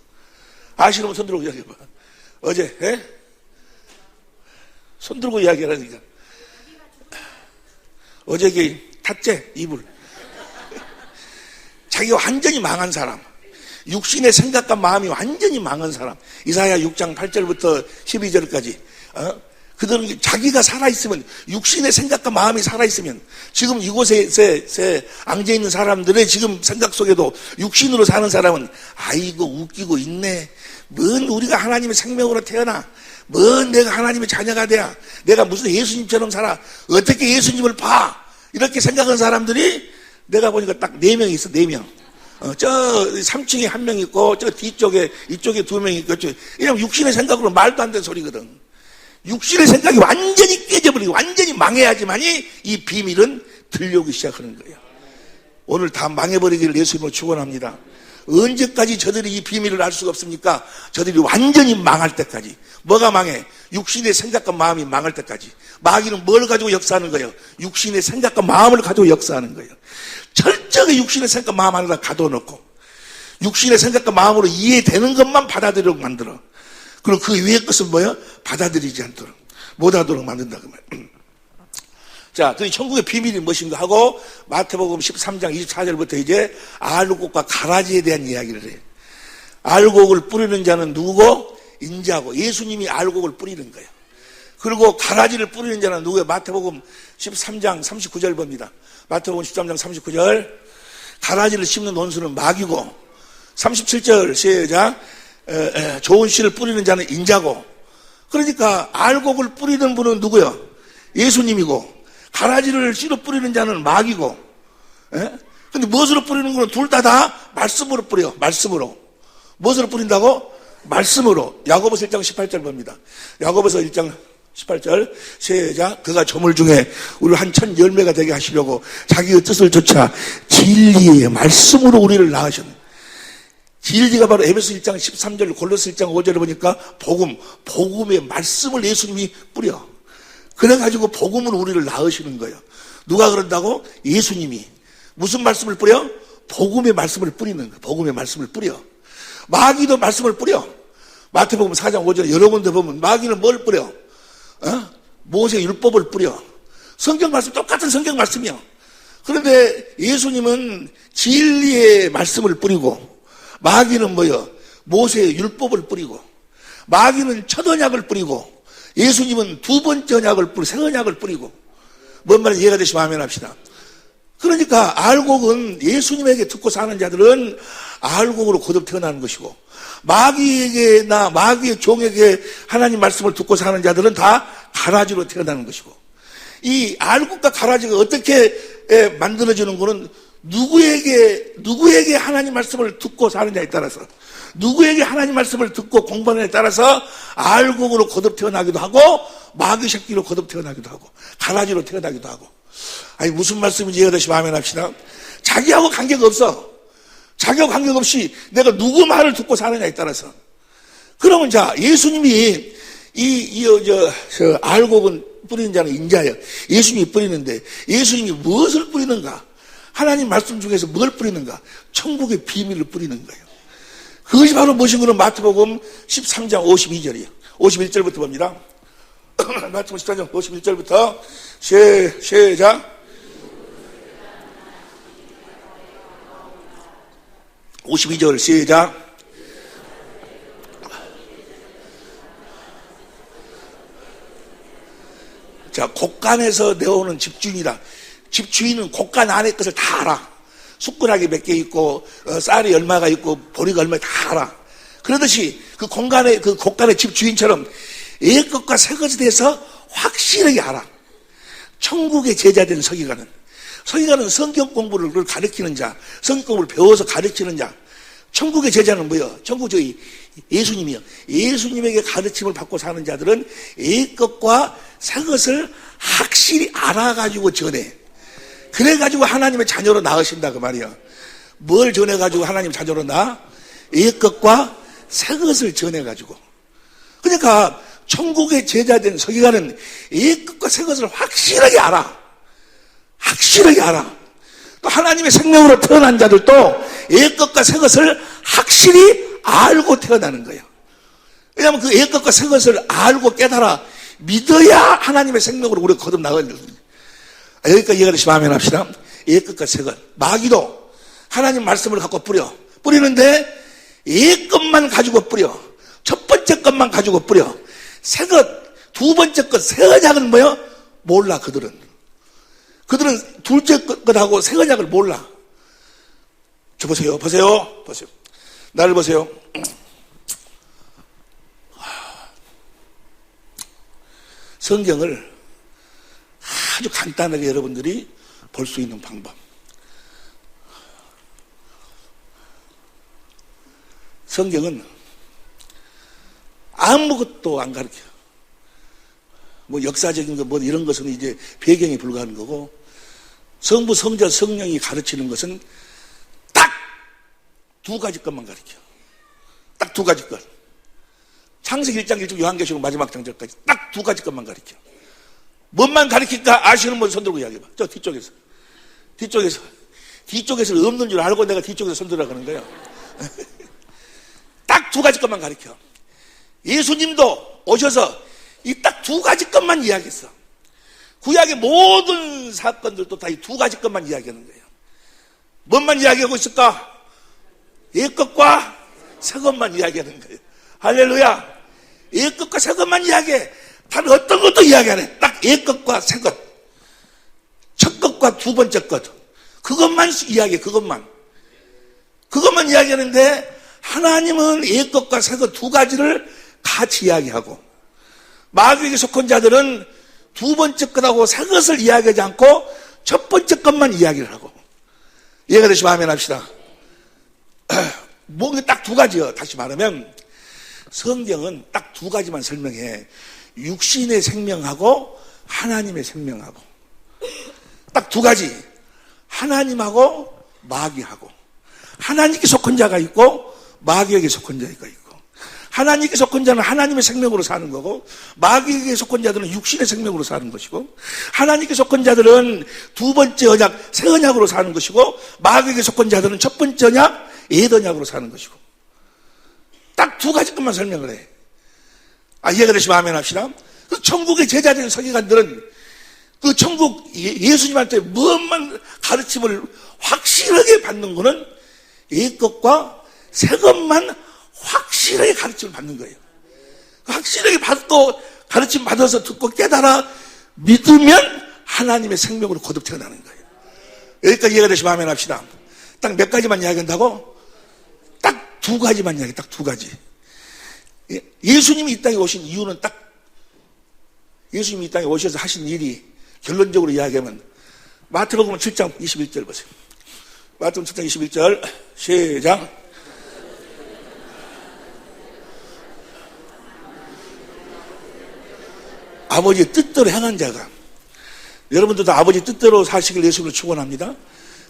아시는 분 손 들고 이야기해봐. 어제 손 들고 이야기하라니까. 어제 그 탔제 이불. 자기가 완전히 망한 사람, 육신의 생각과 마음이 완전히 망한 사람. 이사야 6장 8절부터 12절까지 그들은 자기가 살아있으면 육신의 생각과 마음이 살아있으면 지금 이곳에 앉아있는 사람들의 지금 생각 속에도 육신으로 사는 사람은 아이고 웃기고 있네. 뭔 우리가 하나님의 생명으로 태어나 뭔 내가 하나님의 자녀가 돼야 내가 무슨 예수님처럼 살아 어떻게 예수님을 봐 이렇게 생각하는 사람들이 내가 보니까 딱 4명 있어. 4명. 저 3층에 1명 있고 저 뒤쪽에 이쪽에 2명 있고 그냥 육신의 생각으로 말도 안 되는 소리거든. 육신의 생각이 완전히 깨져버리고 완전히 망해야지만이 이 비밀은 들려오기 시작하는 거예요. 오늘 다 망해버리기를 예수님으로 축원합니다. 언제까지 저들이 이 비밀을 알 수가 없습니까? 저들이 완전히 망할 때까지. 뭐가 망해? 육신의 생각과 마음이 망할 때까지. 마귀는 뭘 가지고 역사하는 거예요? 육신의 생각과 마음을 가지고 역사하는 거예요. 철저하게 육신의 생각과 마음 안에다 가둬놓고 육신의 생각과 마음으로 이해되는 것만 받아들이도록 만들어. 그리고 그 위의 것은 뭐야? 받아들이지 않도록 못하도록 만든다 그 말. 자, 그 천국의 비밀이 무엇인가 하고 마태복음 13장 24절부터 이제 알곡과 가라지에 대한 이야기를 해요. 알곡을 뿌리는 자는 누구고? 인자고. 예수님이 알곡을 뿌리는 거예요. 그리고 가라지를 뿌리는 자는 누구예요? 마태복음 13장 39절 봅니다. 마태복음 13장 39절. 가라지를 심는 원수는 마귀고 37절 시작. 좋은 씨를 뿌리는 자는 인자고. 그러니까 알곡을 뿌리는 분은 누구요? 예수님이고 가라지를 씨로 뿌리는 자는 마귀고. 근데 무엇으로 뿌리는 거는 둘 다 말씀으로 뿌려. 말씀으로. 무엇으로 뿌린다고? 말씀으로. 야고보서 1장 18절 봅니다. 야고보서 1장 18절 시작. 그가 조물 중에 우리를 한 천 열매가 되게 하시려고 자기의 뜻을 좇아 진리의 말씀으로 우리를 낳으셨네. 진리가 바로 에베소 1장 13절 골로새 1장 5절을 보니까 복음의 말씀을 예수님이 뿌려. 그래가지고 복음으로 우리를 낳으시는 거예요. 누가 그런다고? 예수님이. 무슨 말씀을 뿌려? 복음의 말씀을 뿌리는 거예요. 복음의 말씀을 뿌려. 마귀도 말씀을 뿌려. 마태복음 4장 5절에 여러 군데 보면 마귀는 뭘 뿌려? 모세 율법을 뿌려. 성경 말씀 똑같은 성경 말씀이야. 그런데 예수님은 진리의 말씀을 뿌리고 마귀는 뭐요? 모세의 율법을 뿌리고 마귀는 첫 언약을 뿌리고 예수님은 두 번째 언약을 뿌리고 새 언약을 뿌리고 뭔 말인지 이해가 되시면 아멘 합시다. 그러니까 알곡은 예수님에게 듣고 사는 자들은 알곡으로 거듭 태어나는 것이고 마귀에게나 마귀의 종에게 하나님 말씀을 듣고 사는 자들은 다 가라지로 태어나는 것이고 이 알곡과 가라지가 어떻게 만들어지는 거는 누구에게 하나님 말씀을 듣고 사느냐에 따라서, 누구에게 하나님 말씀을 듣고 공부하느냐에 따라서 알곡으로 거듭 태어나기도 하고 마귀 새끼로 거듭 태어나기도 하고 가라지로 태어나기도 하고. 아니 무슨 말씀인지 이해가 되시면 아멘 합시다. 자기하고 관계가 없어. 자기하고 관계가 없이 내가 누구 말을 듣고 사느냐에 따라서. 그러면 자, 예수님이 알곡은 뿌리는 자는 인자예요. 예수님이 뿌리는데 예수님이 무엇을 뿌리는가? 하나님 말씀 중에서 뭘 뿌리는가? 천국의 비밀을 뿌리는 거예요. 그것이 바로 무엇인 거는 마태복음 13장 52절이에요. 51절부터 봅니다. 마태복음 13장 51절부터 시작. 52절 시작. 자, 곳간에서 내오는 집주인이다. 집주인은 곳간 안의 것을 다 알아. 숟가락이 몇 개 있고 쌀이 얼마가 있고 보리가 얼마 다 알아. 그러듯이 그 곳간의 집주인처럼 옛 것과 새 것에 대해서 확실하게 알아. 천국의 제자된 서기관은 성경 공부를 가르치는 자, 성경 공부를 배워서 가르치는 자. 천국의 제자는 뭐예요? 천국 저희 예수님이요. 예수님에게 가르침을 받고 사는 자들은 옛 것과 새 것을 확실히 알아가지고 전해. 그래가지고 하나님의 자녀로 낳으신다 그 말이야. 뭘 전해가지고 하나님 자녀로 낳아? 옛 것과 새 것을 전해가지고. 그러니까 천국의 제자된 서기관은 옛 것과 새 것을 확실하게 알아. 확실하게 알아. 또 하나님의 생명으로 태어난 자들도 옛 것과 새 것을 확실히 알고 태어나는 거예요. 왜냐하면 그 옛 것과 새 것을 알고 깨달아 믿어야 하나님의 생명으로 우리가 거듭 나가야 됩니다. 여기까지 이해가 되시면 아멘 합시다. 옛 것과 새 것. 마귀도 하나님 말씀을 갖고 뿌리는데 옛 것만 가지고 뿌려. 첫 번째 것만 가지고 뿌려. 새 것, 두 번째 것, 새 언약은 뭐요? 몰라 그들은 둘째 것하고 새 언약을 몰라. 저 보세요. 나를 보세요. 성경을 아주 간단하게 여러분들이 볼 수 있는 방법. 성경은 아무것도 안 가르쳐. 뭐 역사적인 거 뭐 이런 것은 이제 배경에 불과한 거고, 성부, 성자, 성령이 가르치는 것은 딱 두 가지 것만 가르쳐. 딱 두 가지 것. 창세기 1장 1절 요한계시록 마지막 장절까지 딱 두 가지 것만 가르쳐. 뭔만 가르칠까? 아시는 분 손들고 이야기해봐. 저 뒤쪽에서 없는 줄 알고 내가 뒤쪽에서 손들으라고 하는 거예요. 딱 두 가지 것만 가르쳐. 예수님도 오셔서 이 딱 두 가지 것만 이야기했어. 구약의 모든 사건들도 다 이 두 가지 것만 이야기하는 거예요. 뭔만 이야기하고 있을까? 옛 것과 새 것만 이야기하는 거예요. 할렐루야. 옛 것과 새 것만 이야기해. 다른 어떤 것도 이야기 안 해. 딱 옛 것과 새 것. 첫 것과 두 번째 것. 그것만 이야기해. 그것만 이야기하는데, 하나님은 옛 것과 새 것 두 가지를 같이 이야기하고, 마귀에게 속한 자들은 두 번째 것하고 새 것을 이야기하지 않고 첫 번째 것만 이야기를 하고. 이해가 되시면 아멘 합시다. 뭐 딱 두 가지요. 다시 말하면 성경은 딱 두 가지만 설명해. 육신의 생명하고 하나님의 생명하고. 딱 두 가지. 하나님하고 마귀하고. 하나님께 속한 자가 있고 마귀에게 속한 자가 있고. 하나님께 속한 자는 하나님의 생명으로 사는 거고, 마귀에게 속한 자들은 육신의 생명으로 사는 것이고, 하나님께 속한 자들은 두 번째 언약, 새 언약으로 사는 것이고, 마귀에게 속한 자들은 첫 번째 언약, 옛 언약으로 사는 것이고. 딱 두 가지 것만 설명을 해. 이해가 되시면 아멘 합시다. 그 천국의 제자된 서기관들은 그 천국 예수님한테 무엇만 가르침을 확실하게 받는 거는 옛 것과 새 것만 확실하게 가르침을 받는 거예요. 확실하게 받고 가르침 받아서 듣고 깨달아 믿으면 하나님의 생명으로 거듭 태어나는 거예요. 여기까지 이해가 되시면 아멘 합시다. 딱 몇 가지만 이야기한다고? 딱 두 가지만 이야기. 딱 두 가지. 예수님이 이 땅에 오신 이유는 예수님이 이 땅에 오셔서 하신 일이 결론적으로 이야기하면 마태복음 7장 21절 보세요. 마태복음 7장 21절 시작. 아버지의 뜻대로 행한 자가. 여러분들도 아버지 뜻대로 사시길 예수님으로 축원합니다.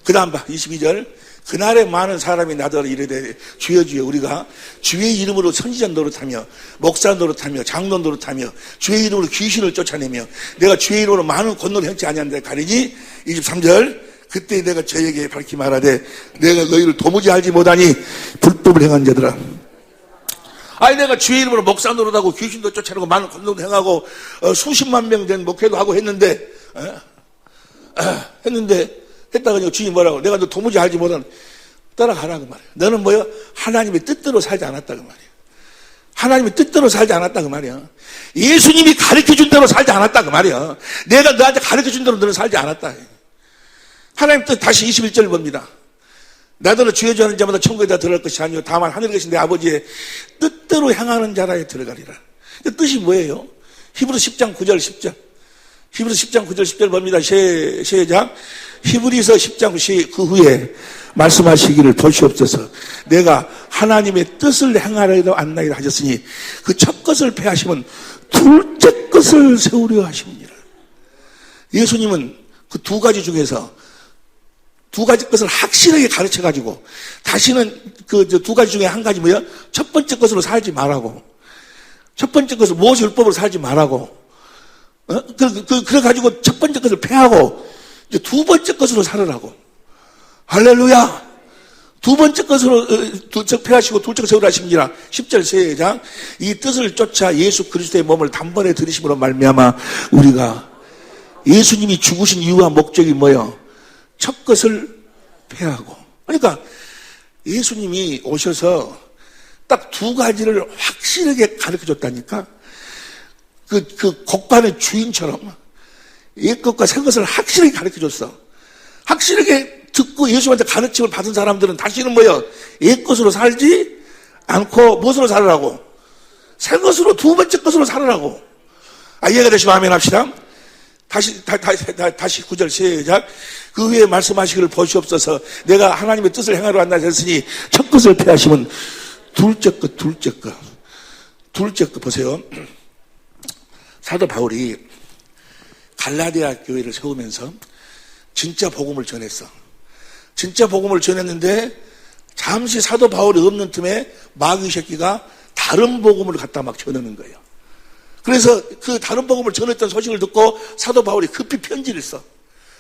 그 다음 봐 22절. 그날에 많은 사람이 나더러 이르되 주여 주여 우리가 주의 이름으로 선지자 노릇하며 목사 노릇하며 장로 노릇하며 주의 이름으로 귀신을 쫓아내며 내가 주의 이름으로 많은 권능을 행치 아니하는데 가리니. 23절. 그때 내가 저에게 밝히 말하되 내가 너희를 도무지 알지 못하니 불법을 행한 자들아. 아니 내가 주의 이름으로 목사 노릇하고 귀신도 쫓아내고 많은 권능도 행하고 수십만 명 된 목회도 하고 했는데 했다가 주님 뭐라고? 내가 너 도무지 알지 못한 따라가라 그 말이야. 너는 뭐야? 하나님의 뜻대로 살지 않았다 그 말이야. 하나님의 뜻대로 살지 않았다 그 말이야. 예수님이 가르쳐준 대로 살지 않았다 그 말이야. 내가 너한테 가르쳐준 대로 너는 살지 않았다. 하나님 뜻 다시 21절 봅니다. 나더러 주여 주하는 자마다 천국에 다 들어갈 것이 아니요 다만 하늘에 계신 내 아버지의 뜻대로 향하는 자라에 들어가리라. 뜻이 뭐예요? 히브리서 10장 9절 10절. 히브리서 10장 9절 10절 봅니다. 시작. 히브리서 10장 그 후에 말씀하시기를 보시옵소서. 내가 하나님의 뜻을 행하려도 안나이라 하셨으니 그 첫 것을 패하시면 둘째 것을 세우려 하십니다. 예수님은 그 두 가지 중에서 두 가지 것을 확실하게 가르쳐가지고 다시는 그 두 가지 중에 한 가지 뭐야? 첫 번째 것으로 살지 말라고. 첫 번째 것을 모세 율법으로 살지 말라고. 그래가지고 첫 번째 것을 패하고 이제 두 번째 것으로 살으라고. 할렐루야. 두 번째 것으로 패하시고 둘째 것을 세우라 하십니다. 10절 시작. 이 뜻을 쫓아 예수 그리스도의 몸을 단번에 들이심으로 말미암아 우리가 예수님이 죽으신 이유와 목적이 뭐예요? 첫 것을 패하고. 그러니까 예수님이 오셔서 딱 두 가지를 확실하게 가르쳐 줬다니까. 그 곡간의 주인처럼 옛 것과 새 것을 확실하게 가르쳐 줬어. 확실하게 듣고 예수님한테 가르침을 받은 사람들은 다시는 뭐예요? 옛 것으로 살지 않고 무엇으로 살으라고? 새 것으로 두 번째 것으로 살으라고. 이해가 되시면 아멘 합시다. 다시 9절 시작. 그 후에 말씀하시기를 보시옵소서. 내가 하나님의 뜻을 행하러 왔나 했으니 첫 것을 패하시면 둘째 것 보세요. 사도 바울이 갈라디아 교회를 세우면서 진짜 복음을 전했어. 진짜 복음을 전했는데 잠시 사도 바울이 없는 틈에 마귀 새끼가 다른 복음을 갖다 막 전하는 거예요. 그래서 그 다른 복음을 전했던 소식을 듣고 사도 바울이 급히 편지를 써.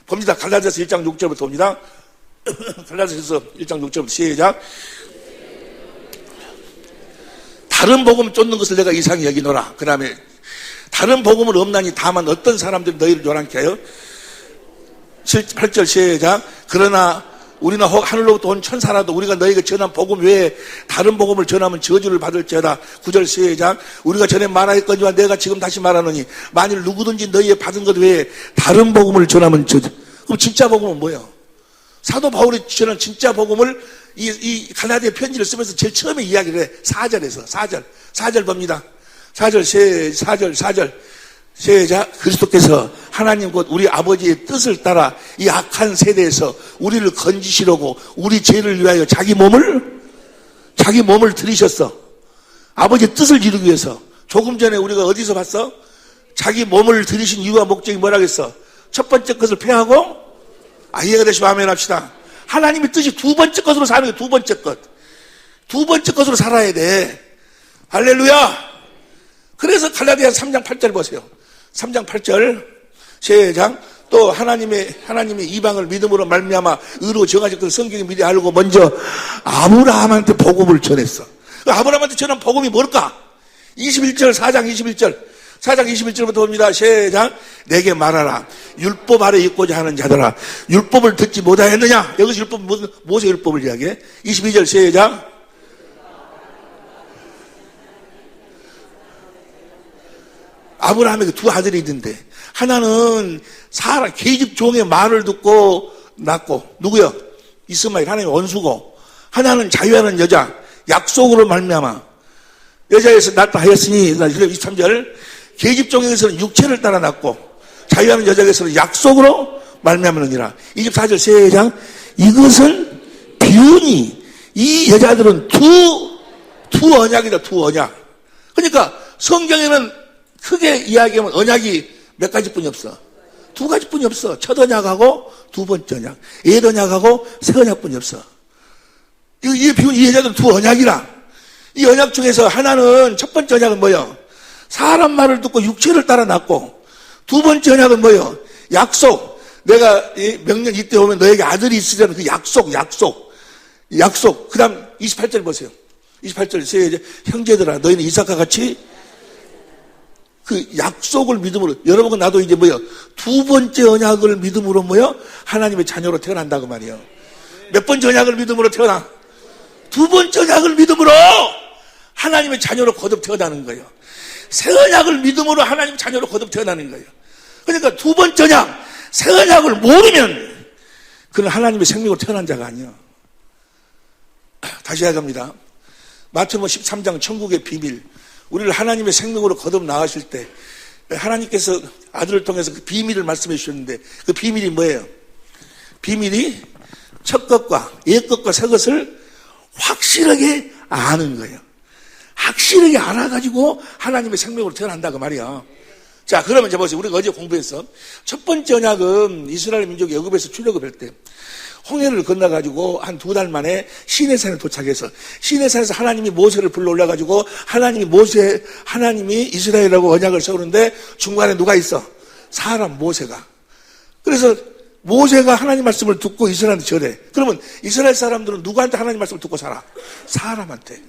봅니다. 갈라디아서 1장 6절부터 봅니다. 갈라디아서 1장 6절부터 시작. 다른 복음 쫓는 것을 내가 이상히 여기노라. 그 다음에 다른 복음을 없나니 다만 어떤 사람들이 너희를 요란케 하여 8절 시작. 그러나 우리는 하늘로부터 온 천사라도 우리가 너희에게 전한 복음 외에 다른 복음을 전하면 저주를 받을지어다. 9절 시작. 우리가 전에 말하였거니와 내가 지금 다시 말하노니 만일 누구든지 너희의 받은 것 외에 다른 복음을 전하면 저주. 그럼 진짜 복음은 뭐예요? 사도 바울이 전한 진짜 복음을 이 갈라디아 편지를 쓰면서 제일 처음에 이야기를 해. 4절 봅니다. 4절 시작. 그리스도께서 하나님 곧 우리 아버지의 뜻을 따라 이 악한 세대에서 우리를 건지시려고 우리 죄를 위하여 자기 몸을 들이셨어. 아버지의 뜻을 이루기 위해서. 조금 전에 우리가 어디서 봤어? 자기 몸을 들이신 이유와 목적이 뭐라겠어? 첫 번째 것을 패하고 이해가 되시면 아멘 합시다. 하나님의 뜻이 두 번째 것으로 사는 거예요. 두 번째 것으로 살아야 돼. 할렐루야. 그래서 갈라디아 3장 8절 보세요. 3장 8절 시작. 또 하나님이 이방을 믿음으로 말미암아 의로 정하셨던 성경이 미리 알고 먼저 아브라함한테 복음을 전했어. 아브라함한테 전한 복음이 뭘까? 21절 4장 21절부터 봅니다. 시작. 내게 말하라. 율법 아래 있고자 하는 자들아 율법을 듣지 못하였느냐? 여기서 율법은 무슨 모세 율법을 이야기해. 22절 시작. 아브라함에게 두 아들이 있는데 하나는 사람 계집 종의 말을 듣고 낳고 누구요? 이스마엘 하나님의 원수고 하나는 자유하는 여자 약속으로 말미암아 여자에서 낳다 하였으니 23절 계집 종에게서는 육체를 따라 낳고 자유하는 여자에게서는 약속으로 말미암으니라. 24절 시작. 이것은 비운이 이 여자들은 두 언약이다, 두 언약. 그러니까 성경에는 크게 이야기하면 언약이 몇 가지뿐이 없어. 두 가지뿐이 없어. 첫 언약하고 두 번째 언약. 옛 언약하고 새 언약뿐이 없어. 이 비운 이 여자들은 두 언약이라. 이 언약 중에서 하나는 첫 번째 언약은 뭐예요? 사람 말을 듣고 육체를 따라 낳고, 두 번째 언약은 뭐예요? 약속. 내가 명년 이때 오면 너에게 아들이 있으려는 그 약속. 그 다음 28절 보세요. 28절 형제들아 너희는 이삭과 같이 그 약속을 믿음으로, 여러분과 나도 이제 뭐예요? 두 번째 언약을 믿음으로 뭐예요? 하나님의 자녀로 태어난다고 말이에요. 몇 번째 언약을 믿음으로 태어나? 두 번째 언약을 믿음으로 하나님의 자녀로 거듭 태어나는 거예요. 새 언약을 믿음으로 하나님의 자녀로 거듭 태어나는 거예요. 그러니까 두 번째 언약, 새 언약을 모르면 그는 하나님의 생명으로 태어난 자가 아니에요. 다시 이야기합니다. 마태복음 13장 천국의 비밀. 우리를 하나님의 생명으로 거듭 나가실 때 하나님께서 아들을 통해서 그 비밀을 말씀해 주셨는데, 그 비밀이 뭐예요? 비밀이 첫 것과 옛 것과 새 것을 확실하게 아는 거예요. 확실하게 알아가지고 하나님의 생명으로 태어난다고 말이야. 자, 그러면 이제 보세요. 우리가 어제 공부했어. 첫 번째 언약은 이스라엘 민족이 애굽에서 출애굽할 때 홍해를 건너가지고 한 2달 만에 시내산에 도착해서, 시내산에서 하나님이 모세를 불러 올려가지고 하나님이 이스라엘하고 언약을 세우는데 중간에 누가 있어? 사람 모세가. 그래서 모세가 하나님 말씀을 듣고 이스라엘한테 절해. 그러면 이스라엘 사람들은 누구한테 하나님 말씀을 듣고 살아? 사람한테.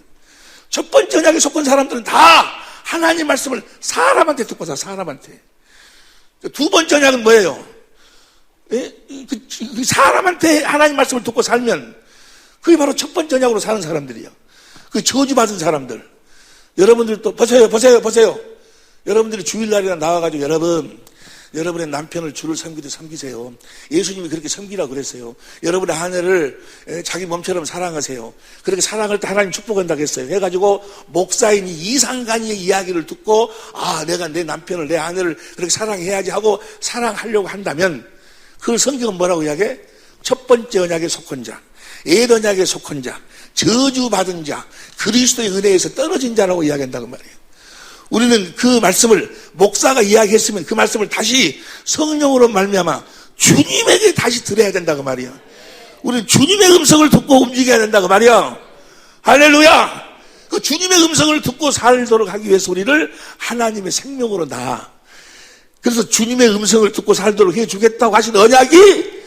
첫 번째 언약에 속한 사람들은 다 하나님 말씀을 사람한테 듣고 살아. 사람한테. 두 번째 언약은 뭐예요? 그 사람한테 하나님 말씀을 듣고 살면 그게 바로 첫 번째 언약으로 사는 사람들이에요. 그 저주받은 사람들. 여러분들도 보세요. 여러분들이 주일날이나 나와가지고 여러분의 남편을 주를 섬기듯 섬기세요. 예수님이 그렇게 섬기라고 그랬어요. 여러분의 아내를 자기 몸처럼 사랑하세요. 그렇게 사랑할 때 하나님 축복한다고 했어요. 해가지고 목사인이 이상간이의 이야기를 듣고, 아, 내가 내 남편을, 내 아내를 그렇게 사랑해야지 하고 사랑하려고 한다면, 그걸 성경은 뭐라고 이야기해? 첫 번째 언약에 속한 자, 옛 언약에 속한 자, 저주받은 자, 그리스도의 은혜에서 떨어진 자라고 이야기한다고 말이에요. 우리는 그 말씀을 목사가 이야기했으면 그 말씀을 다시 성령으로 말미암아 주님에게 다시 들어야 된다고 말이야. 우리는 주님의 음성을 듣고 움직여야 된다고 말이야. 할렐루야. 그 주님의 음성을 듣고 살도록 하기 위해서 우리를 하나님의 생명으로 낳아. 그래서 주님의 음성을 듣고 살도록 해주겠다고 하신 언약이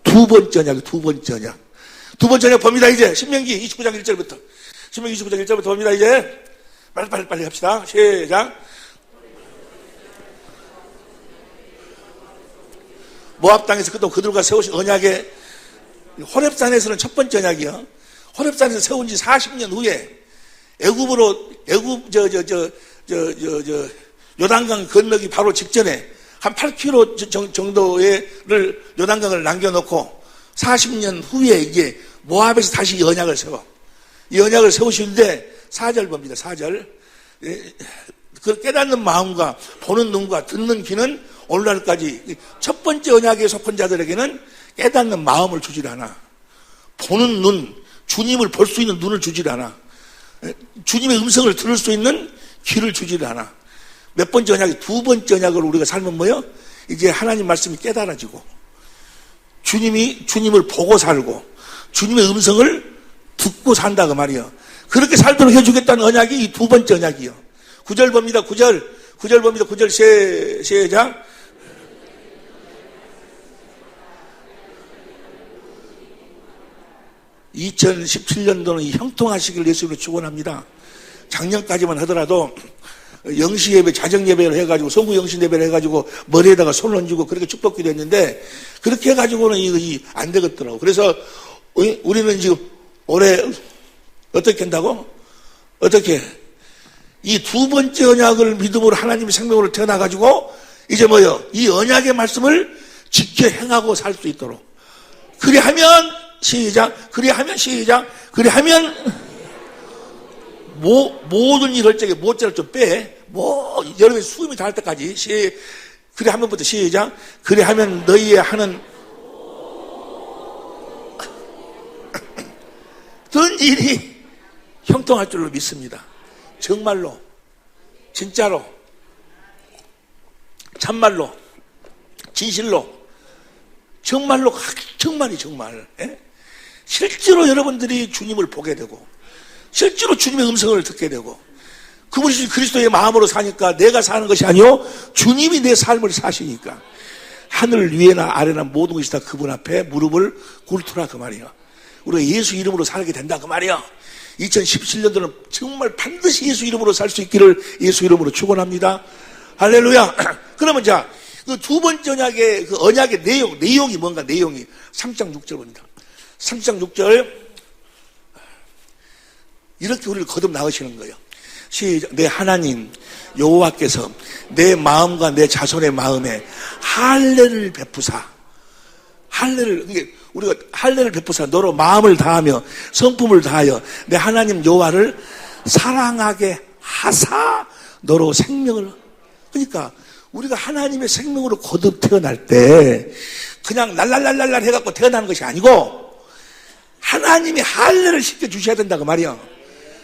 두 번째 언약. 두 번째 언약 봅니다. 이제 신명기 29장 1절부터 신명기 29장 1절부터 봅니다. 이제 빨리 합시다. 시작. 모압 땅에서 그들과 세우신 언약의 호렙산에서는 첫 번째 언약이요. 호렙산에서 세운 지 40년 후에 애굽 요단강 건너기 바로 직전에 한 8km 정도를 요단강을 남겨놓고 40년 후에 이제 모압에서 다시 이 언약을 세워. 이 언약을 세우시는데 4절 봅니다. 4절. 그 깨닫는 마음과 보는 눈과 듣는 귀는 오늘날까지 첫 번째 언약에 속한 자들에게는 깨닫는 마음을 주질 않아. 보는 눈, 주님을 볼 수 있는 눈을 주질 않아. 주님의 음성을 들을 수 있는 귀를 주질 않아. 몇 번째 언약이 두 번째 언약을 우리가 살면 뭐예요? 이제 하나님 말씀이 깨달아지고 주님을 보고 살고 주님의 음성을 듣고 산다고 말이에요. 그렇게 살도록 해주겠다는 언약이 이 두 번째 언약이요. 9절 봅니다. 9절 봅니다. 9절 시작. (2017년도는) 이 형통하시길 예수님으로 축원합니다. 작년까지만 하더라도 영시 예배, 자정 예배를 해가지고 성구 영시 예배를 해가지고 머리에다가 손을 얹고 그렇게 축복기도 했는데 그렇게 해가지고는 이 안 되겠더라고. 그래서 우리는 지금 올해 어떻게 한다고? 어떻게? 이 두 번째 언약을 믿음으로 하나님의 생명으로 태어나가지고 이제 뭐요? 이 언약의 말씀을 지켜 행하고 살 수 있도록. 그리하면 시작. 그리하면 모든 일을 적에 모자를 좀 빼. 여러분이 수음이 닿을 때까지 그리하면부터 시작. 그리하면 너희의 하는 모든 일이 형통할 줄로 믿습니다. 정말로, 진짜로, 참말로, 진실로, 정말로, 정말이 정말, 예? 실제로 여러분들이 주님을 보게 되고, 실제로 주님의 음성을 듣게 되고, 그분이 그리스도의 마음으로 사니까 내가 사는 것이 아니요 주님이 내 삶을 사시니까 하늘 위에나 아래나 모든 것이 다 그분 앞에 무릎을 꿇더라 그 말이야. 우리가 예수 이름으로 살게 된다 그 말이야. 2017년도는 정말 반드시 예수 이름으로 살 수 있기를 예수 이름으로 축원합니다. 할렐루야. 그러면 자, 그 두 번째 언약의 그 언약의 내용이 뭔가 내용이 3장 6절 봅니다. 3장 6절 이렇게 우리를 거듭 나으시는 거예요. 시작. 내 하나님 여호와께서 내 마음과 내 자손의 마음에 할례를 베푸사. 할례를, 이게 우리가 할례를 베푸사 너로 마음을 다하며 성품을 다하여 내 하나님 여호와를 사랑하게 하사 너로 생명을. 그러니까 우리가 하나님의 생명으로 거듭 태어날 때 그냥 날랄랄랄랄 해갖고 태어나는 것이 아니고 하나님이 할례를 시켜 주셔야 된다고 말이야.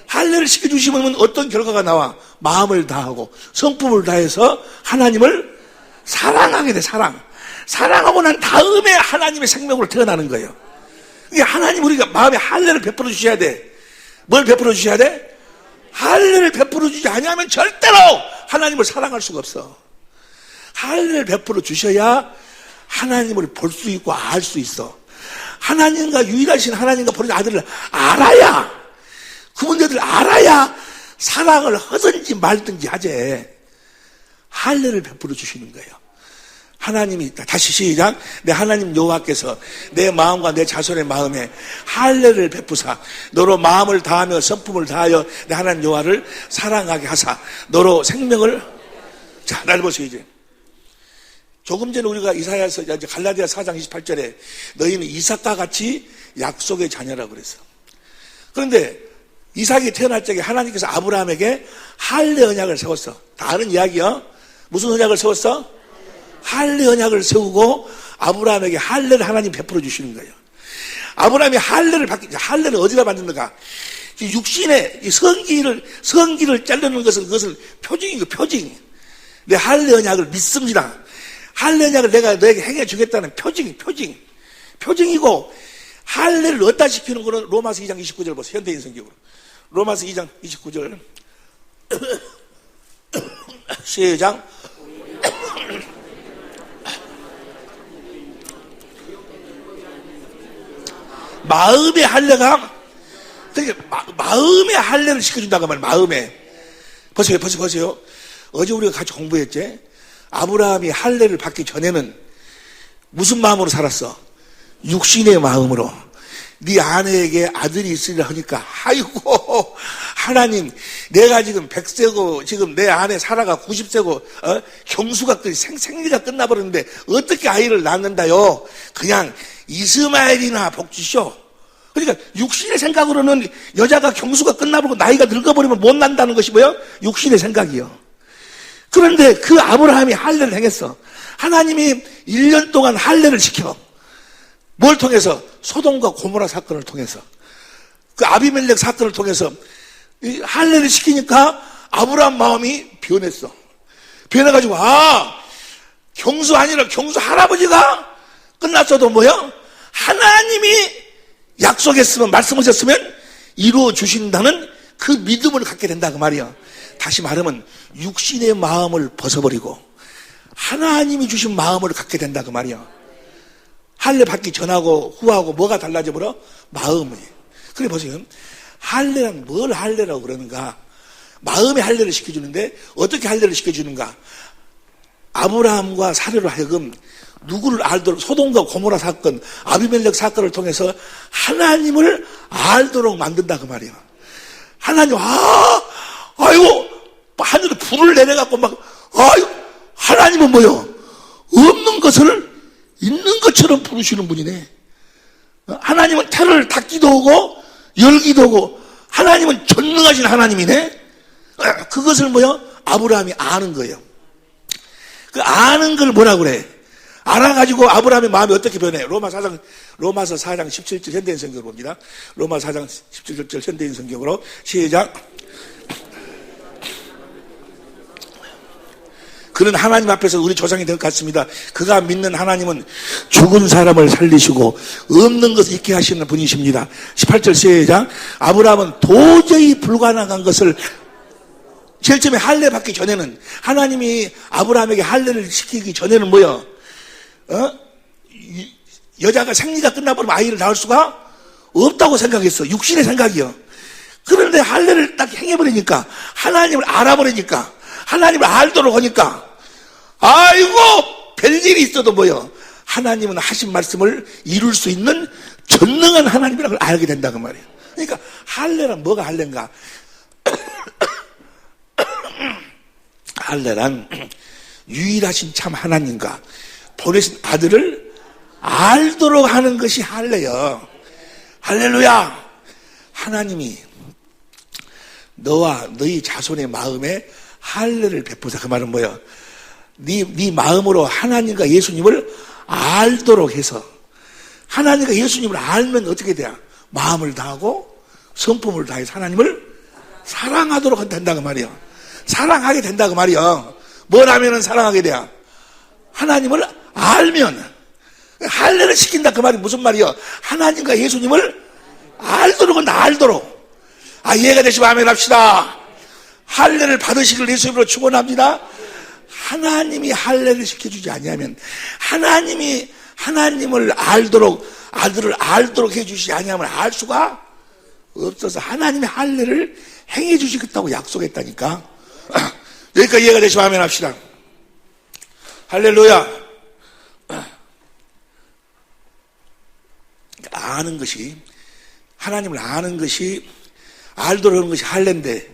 할례를 시켜주시면 어떤 결과가 나와? 마음을 다하고 성품을 다해서 하나님을 사랑하게 돼. 사랑하고 난 다음에 하나님의 생명으로 태어나는 거예요. 이게 하나님 우리가 마음에 할례를 베풀어 주셔야 돼. 뭘 베풀어 주셔야 돼? 할례를 베풀어 주지 아니하면 절대로 하나님을 사랑할 수가 없어. 할례를 베풀어 주셔야 하나님을 볼 수 있고 알 수 있어. 하나님과 유일하신 하나님과 보는 아들을 알아야, 그분들 알아야 사랑을 하든지 말든지 하재. 할례를 베풀어 주시는 거예요. 하나님이, 다시 시작. 내 하나님 여호와께서 내 마음과 내 자손의 마음에 할례를 베푸사 너로 마음을 다하며 성품을 다하여 내 하나님 여호와를 사랑하게 하사 너로 생명을. 자, 날 보세요. 이제 조금 전에 우리가 이사야서 갈라디아 4장 28절에 너희는 이삭과 같이 약속의 자녀라고 그랬어. 그런데 이삭이 태어날 적에 하나님께서 아브라함에게 할례 언약을 세웠어. 다 아는 이야기야. 무슨 언약을 세웠어? 할례 언약을 세우고 아브라함에게 할례를 하나님 베풀어 주시는 거예요. 아브라함이 할례를 할례를 어디다 받는가? 육신의 성기를 자르는 것은 그것을 표징이고 표징. 내 할례 언약을 믿습니다. 할례 언약을 내가 너에게 행해 주겠다는 표징이고 할례를 어디다 시키는 거는 로마서 2장 29절 보세요. 현대인 성경으로. 로마서 2장 29절 시작. 마음의 할례가, 그러니까 마음의 할례를 시켜준다고 말이에요. 마음에. 보세요. 어제 우리가 같이 공부했지? 아브라함이 할례를 받기 전에는 무슨 마음으로 살았어? 육신의 마음으로. 네 아내에게 아들이 있으리라 하니까, 아이고 하나님, 내가 지금 100세고 지금 내 아내 사라가 90세고 경수가 생리가 끝나버렸는데 어떻게 아이를 낳는다요? 그냥 이스마엘이나 복 주시오. 그러니까 육신의 생각으로는 여자가 경수가 끝나버리고 나이가 늙어버리면 못 난다는 것이 뭐예요? 육신의 생각이요. 그런데 그 아브라함이 할례를 행했어. 하나님이 1년 동안 할례를 시켜. 뭘 통해서? 소돔과 고모라 사건을 통해서, 그 아비멜렉 사건을 통해서 할례를 시키니까 아브라함 마음이 변했어. 변해가지고 경수 아니라 경수 할아버지가 끝났어도 뭐야? 하나님이 약속했으면, 말씀하셨으면 이루어 주신다는 그 믿음을 갖게 된다 그 말이야. 다시 말하면 육신의 마음을 벗어버리고 하나님이 주신 마음을 갖게 된다 그 말이야. 할례 받기 전하고 후하고 뭐가 달라져 버려? 마음이. 그래 보세요. 할례는 뭘 할례라고 그러는가? 마음의 할례를 시켜주는데 어떻게 할례를 시켜주는가? 아브라함과 사례로 하여금 누구를 알도록, 소돔과 고모라 사건, 아비멜렉 사건을 통해서 하나님을 알도록 만든다 그 말이야. 하나님, 아이고 하늘에 불을 내려갖고 하나님은 뭐요? 없는 것을 있는 것처럼 부르시는 분이네. 하나님은 태를 닫기도 하고 열기도 하고, 하나님은 전능하신 하나님이네. 그것을 뭐요? 아브라함이 아는 거예요. 그 아는 걸 뭐라 그래? 알아가지고 아브라함의 마음이 어떻게 변해? 로마서 4장 17절 현대인 성경으로 봅니다. 로마서 4장 17절 현대인 성경으로 시작. 그는 하나님 앞에서 우리 조상이 된 것 같습니다. 그가 믿는 하나님은 죽은 사람을 살리시고 없는 것을 있게 하시는 분이십니다. 18절 시작. 아브라함은 도저히 불가능한 것을 제일 처음에 할례 받기 전에는 하나님이 아브라함에게 할례를 시키기 전에는 뭐요? 여자가 생리가 끝나버리면 아이를 낳을 수가 없다고 생각했어. 육신의 생각이요. 그런데 할례를 딱 행해버리니까 하나님을 알아버리니까 하나님을 알도록 하니까 아이고 별일이 있어도 뭐요? 하나님은 하신 말씀을 이룰 수 있는 전능한 하나님이라는 걸 알게 된다고 말이에요. 그러니까 할례란 뭐가 할례인가? 할례란 유일하신 참 하나님과 보내신 아들을 알도록 하는 것이 할례요. 할렐루야. 하나님이 너와 너희 자손의 마음에 할례를 베푸사. 그 말은 뭐야? 네 마음으로 하나님과 예수님을 알도록 해서 하나님과 예수님을 알면 어떻게 돼요? 마음을 다하고 성품을 다해서 하나님을 사랑하도록 된다고 말이요. 사랑하게 된다고 말이요. 뭘 하면은 사랑하게 돼요? 하나님을 알면. 할례를 시킨다 그 말이 무슨 말이요? 하나님과 예수님을 알도록 한다. 알도록. 이해가 되시면 아멘 합시다. 할례를 받으시길 예수님으로 축원합니다. 하나님이 할례를 시켜주지 아니하면 하나님이 하나님을 알도록 아들을 알도록 해주시지 아니하면 알 수가 없어서 하나님의 할례를 행해 주시겠다고 약속했다니까. 여기까지 이해가 되시면 아멘 합시다. 할렐루야. 아는 것이 하나님을 아는 것이 알도록 하는 것이 할례인데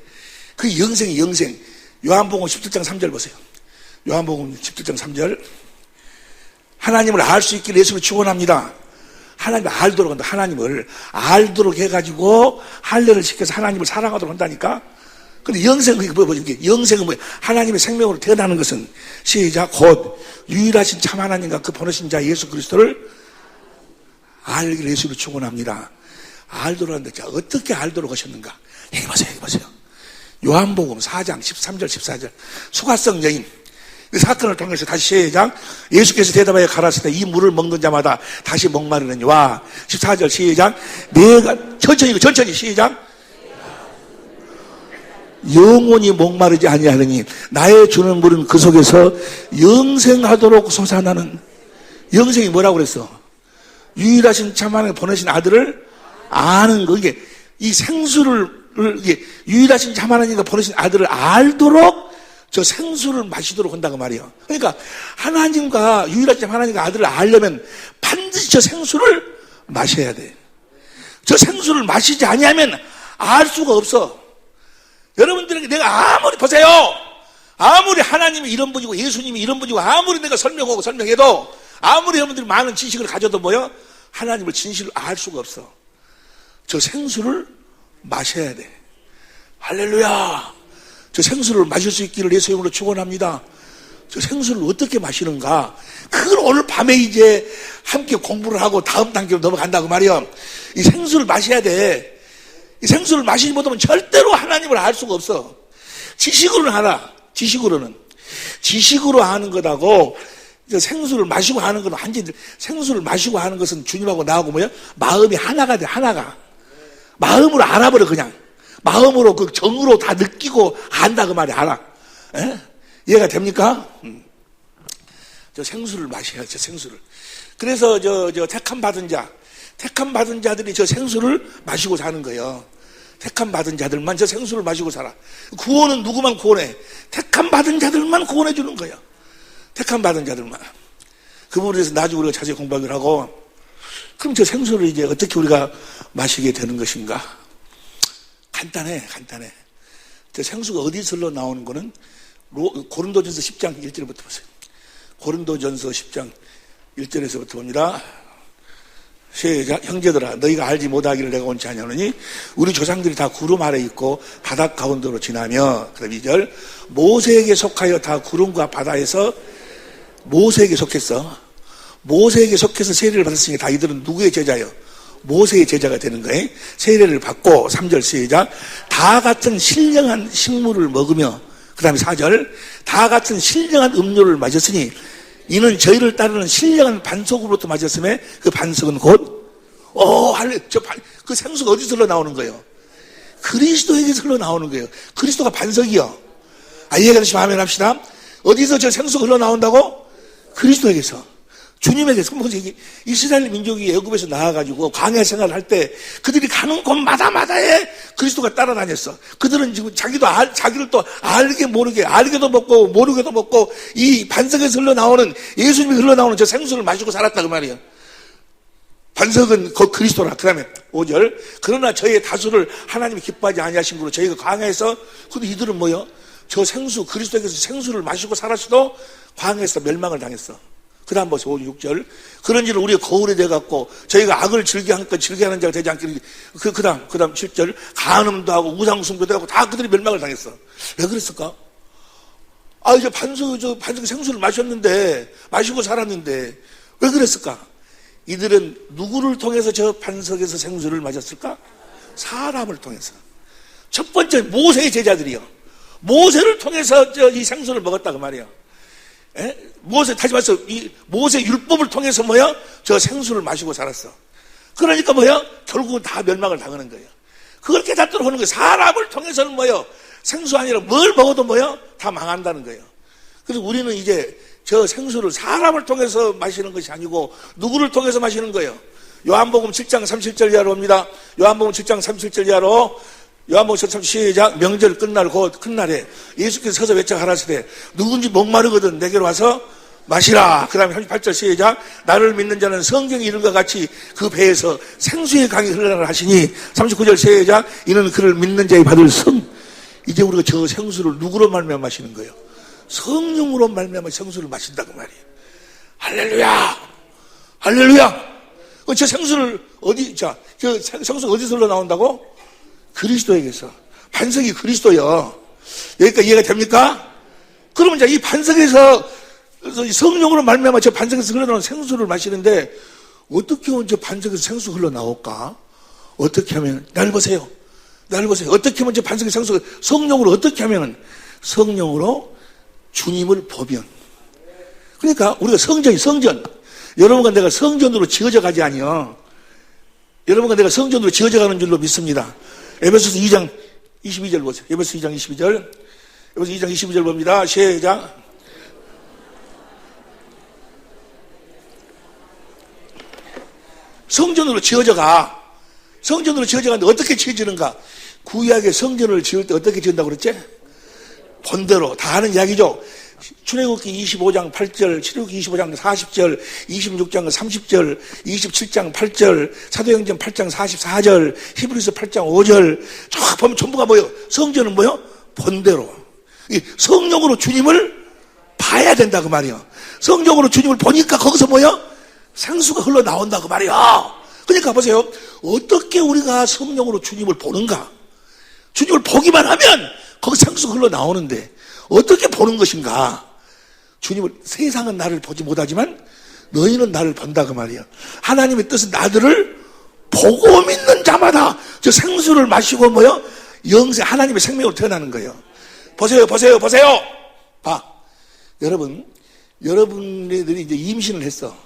그 영생이 영생. 요한복음 17장 3절 보세요. 요한복음 17장 3절. 하나님을 알 수 있기를 예수를 축원합니다. 하나님을 알도록 한다. 하나님을 알도록 해가지고 할례를 시켜서 하나님을 사랑하도록 한다니까. 근데 영생은 뭐죠? 영생은 뭐예요? 하나님의 생명으로 태어나는 것은 시작. 곧 유일하신 참 하나님과 그 보내신 자 예수 그리스도를 알기를 예수를 축원합니다. 알도록 한다. 자, 어떻게 알도록 하셨는가? 여기 보세요. 요한복음 4장 13절 14절. 수가성 여인. 그 사건을 통해서 다시 시작. 예수께서 대답하여 가라사대 이 물을 먹는 자마다 다시 목마르느니와. 14절 시작. 내가 천천히 시작. 영원히 목마르지 아니하느니 나의 주는 물은 그 속에서 영생하도록 솟아나는. 영생이 뭐라고 그랬어? 유일하신 참 하나님 보내신 아들을 아는 거. 이게 이 생수를 이게 유일하신 참 하나님과 보내신 아들을 알도록 저 생수를 마시도록 한다고 말이에요. 그러니까 하나님과 유일하신 참 하나님과 아들을 알려면 반드시 저 생수를 마셔야 돼. 저 생수를 마시지 아니하면 알 수가 없어. 여러분들에게 내가 아무리 보세요. 아무리 하나님이 이런 분이고 예수님이 이런 분이고 아무리 내가 설명해도 아무리 여러분들이 많은 지식을 가져도 뭐요? 하나님을 진실로 알 수가 없어. 저 생수를 마셔야 돼. 할렐루야. 저 생수를 마실 수 있기를 예수 이름으로 축원합니다. 저 생수를 어떻게 마시는가? 그걸 오늘 밤에 이제 함께 공부를 하고 다음 단계로 넘어간다고 말이야. 이 생수를 마셔야 돼. 이 생수를 마시지 못하면 절대로 하나님을 알 수가 없어. 지식으로는 알아. 지식으로 아는 것하고 생수를 마시고 하는 건 완전히 생수를 마시고 하는 것은 주님하고 나하고 뭐야? 마음이 하나가 돼. 하나가. 마음으로 알아버려 그냥. 마음으로 그 정으로 다 느끼고 안다 그 말이 알아. 에? 이해가 됩니까? 저 생수를 마셔야 저 생수를. 그래서 저 택함 받은 자들이 저 생수를 마시고 사는 거예요. 택함 받은 자들만 저 생수를 마시고 살아. 구원은 누구만 구원해? 택함 받은 자들만 구원해 주는 거예요. 택함 받은 자들만. 그 부분에 대해서 나중에 우리가 자세히 공부하기로 하고. 그럼 저 생수를 이제 어떻게 우리가 마시게 되는 것인가? 간단해. 저 생수가 어디서 나오는 거는 고린도전서 10장 1절부터 보세요. 고린도전서 10장 1절에서부터 봅니다. 시작. 형제들아 너희가 알지 못하기를 내가 원치 아니하노니 우리 조상들이 다 구름 아래 있고 바닷 가운데로 지나며. 그다음 2절. 모세에게 속하여 다 구름과 바다에서 모세에게 속했어. 모세에게 속해서 세례를 받았으니까 다 이들은 누구의 제자예요? 모세의 제자가 되는 거예요. 세례를 받고 3절 시작. 다 같은 신령한 식물을 먹으며, 그 다음에 4절, 다 같은 신령한 음료를 마셨으니 이는 저희를 따르는 신령한 반석으로부터 마셨음에 그 반석은 곧 그 생수가 어디서 흘러나오는 거예요? 그리스도에게서 흘러나오는 거예요. 그리스도가 반석이요. 이해가 되시면 아멘 합시다. 어디서 저 생수가 흘러나온다고? 그리스도에게서. 주님에게서. 이스라엘 민족이 애굽에서 나와가지고 광야 생활을 할 때 그들이 가는 곳마다마다에 그리스도가 따라다녔어. 그들은 지금 자기를 또 알게 모르게, 알게도 먹고 모르게도 먹고 이 반석에서 흘러나오는, 예수님이 흘러나오는 저 생수를 마시고 살았다 그 말이에요. 반석은 그리스도라. 그 다음에 5절. 그러나 저희의 다수를 하나님이 기뻐하지 아니하신 걸로 저희가 광야에서, 근데 이들은 뭐요? 저 생수, 그리스도에게서 생수를 마시고 살았어도 광야에서 멸망을 당했어. 그 다음 보세요. 5, 6절. 그런지는 우리가 거울이 돼갖고 저희가 악을 즐겨하니까 즐겨하는 자가 되지 않기를. 그 다음 7절. 간음도 하고 우상숭배도 하고 다 그들이 멸망을 당했어. 왜 그랬을까? 이제 반석에 생수를 마시고 살았는데 왜 그랬을까? 이들은 누구를 통해서 저 반석에서 생수를 마셨을까? 사람을 통해서. 첫 번째 모세의 제자들이요. 모세를 통해서 이 생수를 먹었다 그 말이에요. 다시 말해서 이 모세 율법을 통해서 저 생수를 마시고 살았어. 그러니까 결국은 다 멸망을 당하는 거예요. 그걸 깨닫도록 하는 거예요. 사람을 통해서는 생수 아니라 뭘 먹어도 다 망한다는 거예요. 그래서 우리는 이제 저 생수를 사람을 통해서 마시는 것이 아니고 누구를 통해서 마시는 거예요? 요한복음 7장 37절 이하로 옵니다. 요한복음 7장 37절 이하로. 요한복음 7장 시작. 명절 끝날 곧 큰 날에 예수께서 서서 외쳐 가라사대 누군지 목마르거든 내게로 와서 마시라. 그 다음에 38절 시작. 나를 믿는 자는 성경이 이른 것 같이 그 배에서 생수의 강이 흘러나라 하시니 39절 시작. 이는 그를 믿는 자의 받을 이제 우리가 저 생수를 누구로 말미암아 마시는 거예요? 성령으로 말미암아 생수를 마신다고 말이에요. 할렐루야, 할렐루야. 저 생수를 저 생수가 어디서 흘러나온다고? 그리스도에게서. 반석이 그리스도요. 여기까지 이해가 됩니까? 그러면 이제 이 반석에서 성령으로 말미암아 저 반석에서 흘러나오는 생수를 마시는데 어떻게 하면 저 반석에서 생수 흘러나올까? 어떻게 하면? 나를 보세요. 어떻게 하면 저 반석의 생수가 성령으로 어떻게 하면? 성령으로 주님을 보면. 그러니까 우리가 성전. 여러분과 내가 성전으로 지어져 가지 아니요. 여러분과 내가 성전으로 지어져 가는 줄로 믿습니다. 에베소서 2장 22절 보세요. 에베소서 2장 22절. 에베소서 2장 22절 봅니다. 시작. 성전으로 지어져 가는데 어떻게 지어지는가? 구약의 성전을 지을 때 어떻게 지은다고 그랬지? 본대로 다 하는 이야기죠. 출애굽기 25장 8절, 출애굽기 25장 40절, 26장 30절, 27장 8절, 사도행전 8장 44절, 히브리서 8장 5절 쫙 보면 전부가 성전은 본대로. 성령으로 주님을 봐야 된다 그 말이야. 성령으로 주님을 보니까 거기서 생수가 흘러나온다 그 말이야. 그러니까 보세요. 어떻게 우리가 성령으로 주님을 보는가? 주님을 보기만 하면 거기 생수가 흘러나오는데 어떻게 보는 것인가? 주님을, 세상은 나를 보지 못하지만 너희는 나를 본다 그 말이야. 하나님의 뜻은 나들을 보고 믿는 자마다 저 생수를 마시고 영생, 하나님의 생명으로 태어나는 거예요. 보세요. 봐. 여러분들이 이제 임신을 했어.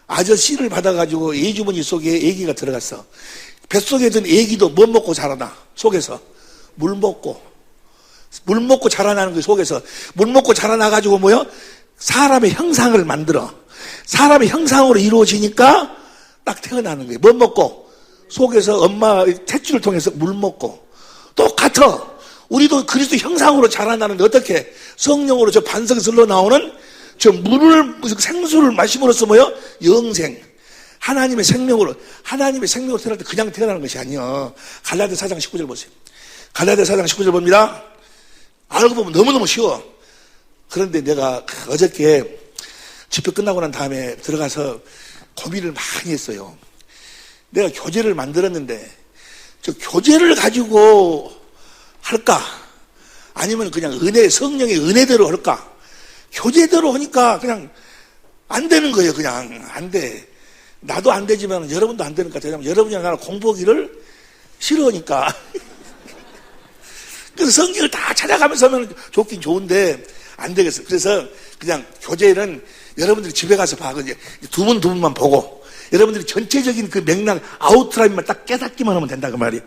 아저씨를 받아가지고 예주머니 속에 아기가 들어갔어. 뱃속에 든 아기도 뭐 먹고 자라나? 속에서 물 먹고 자라나는 그 속에서 물 먹고 자라나가지고 사람의 형상을 만들어. 사람의 형상으로 이루어지니까 딱 태어나는 거예요. 뭐 먹고? 속에서 엄마 탯줄을 통해서 물 먹고. 똑같아. 우리도 그리스도 형상으로 자라나는데 어떻게? 성령으로 저 반석에서 흘러나오는 저 생수를 마심으로써 영생. 하나님의 생명으로 태어날 때 그냥 태어나는 것이 아니요. 갈라디아 4장 19절 보세요. 갈라디아 4장 19절 봅니다. 알고 보면 너무너무 쉬워. 그런데 내가 어저께 집회 끝나고 난 다음에 들어가서 고민을 많이 했어요. 내가 교재를 만들었는데 저 교재를 가지고 할까? 아니면 그냥 성령의 은혜대로 할까? 교재대로 하니까 그냥 안 되는 거예요. 그냥 안 돼. 나도 안 되지만 여러분도 안 되는 것 같아요. 여러분이랑 나는 공부하기를 싫으니까. 그래서 성경을 다 찾아가면서 하면 좋긴 좋은데 안 되겠어요. 그래서 그냥 교재는 여러분들이 집에 가서 봐. 두 분만 보고 여러분들이 전체적인 그 맥락 아웃라인만 딱 깨닫기만 하면 된다 그 말이에요.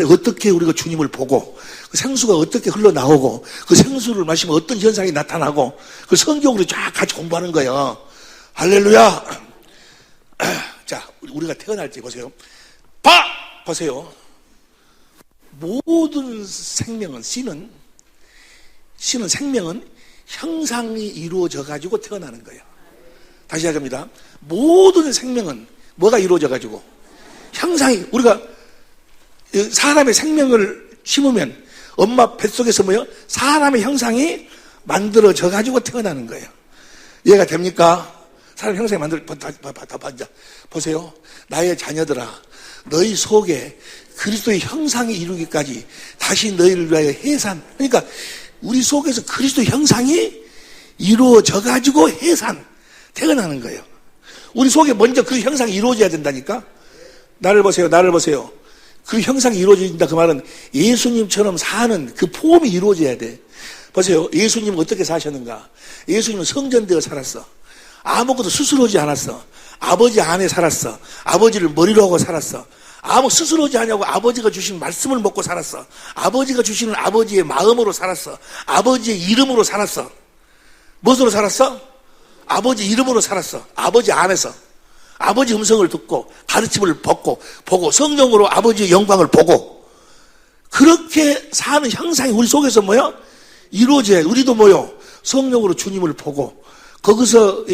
어떻게 우리가 주님을 보고 그 생수가 어떻게 흘러나오고 그 생수를 마시면 어떤 현상이 나타나고 그 성경으로 쫙 같이 공부하는 거예요. 할렐루야. 자, 우리가 태어날 때 보세요. 보세요. 모든 생명은 신은 생명은 형상이 이루어져 가지고 태어나는 거예요. 다시 하겠습니다. 모든 생명은 뭐가 이루어져 가지고 형상이, 우리가 사람의 생명을 심으면 엄마 뱃속에서 뭐요? 사람의 형상이 만들어져 가지고 태어나는 거예요. 이해가 됩니까? 사람 형상이 보세요. 나의 자녀들아, 너희 속에 그리스도의 형상이 이루기까지 다시 너희를 위하여 해산. 그러니까 우리 속에서 그리스도의 형상이 이루어져 가지고 해산 태어나는 거예요. 우리 속에 먼저 그 형상이 이루어져야 된다니까. 나를 보세요. 그 형상이 이루어진다 그 말은 예수님처럼 사는 그 폼이 이루어져야 돼. 보세요. 예수님은 어떻게 사셨는가? 예수님은 성전되어 살았어. 아무것도 스스로 하지 않았어. 아버지 안에 살았어. 아버지를 머리로 하고 살았어. 아무 스스로 하지 않냐고 아버지가 주신 말씀을 먹고 살았어. 아버지가 주시는 아버지의 마음으로 살았어. 아버지의 이름으로 살았어. 무엇으로 살았어? 아버지 이름으로 살았어. 아버지 안에서. 아버지 음성을 듣고 가르침을 보고 성령으로 아버지의 영광을 보고 그렇게 사는 형상이 우리 속에서 뭐요? 이루어져야 우리도 뭐요? 성령으로 주님을 보고 거기서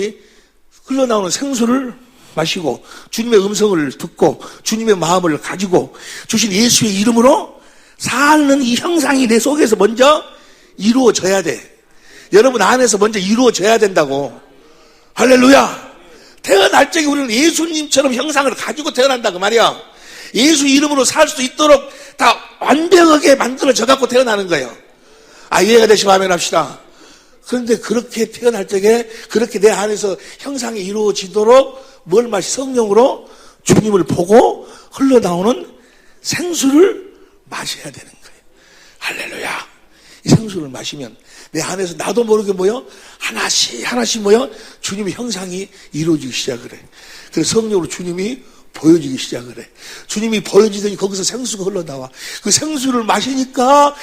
흘러나오는 생수를 마시고 주님의 음성을 듣고 주님의 마음을 가지고 주신 예수의 이름으로 사는 이 형상이 내 속에서 먼저 이루어져야 돼. 여러분 안에서 먼저 이루어져야 된다고. 할렐루야. 태어날 적에 우리는 예수님처럼 형상을 가지고 태어난다 그 말이야. 예수 이름으로 살 수 있도록 다 완벽하게 만들어져 갖고 태어나는 거예요. 이해가 되시면 아멘 합시다. 그런데 그렇게 태어날 적에 그렇게 내 안에서 형상이 이루어지도록 뭘 성령으로 주님을 보고 흘러나오는 생수를 마셔야 되는 거예요. 할렐루야. 이 생수를 마시면 내 안에서 나도 모르게 하나씩 주님의 형상이 이루어지기 시작을 해. 그래서 성령으로 주님이 보여지기 시작을 해. 주님이 보여지더니 거기서 생수가 흘러나와. 그 생수를 마시니까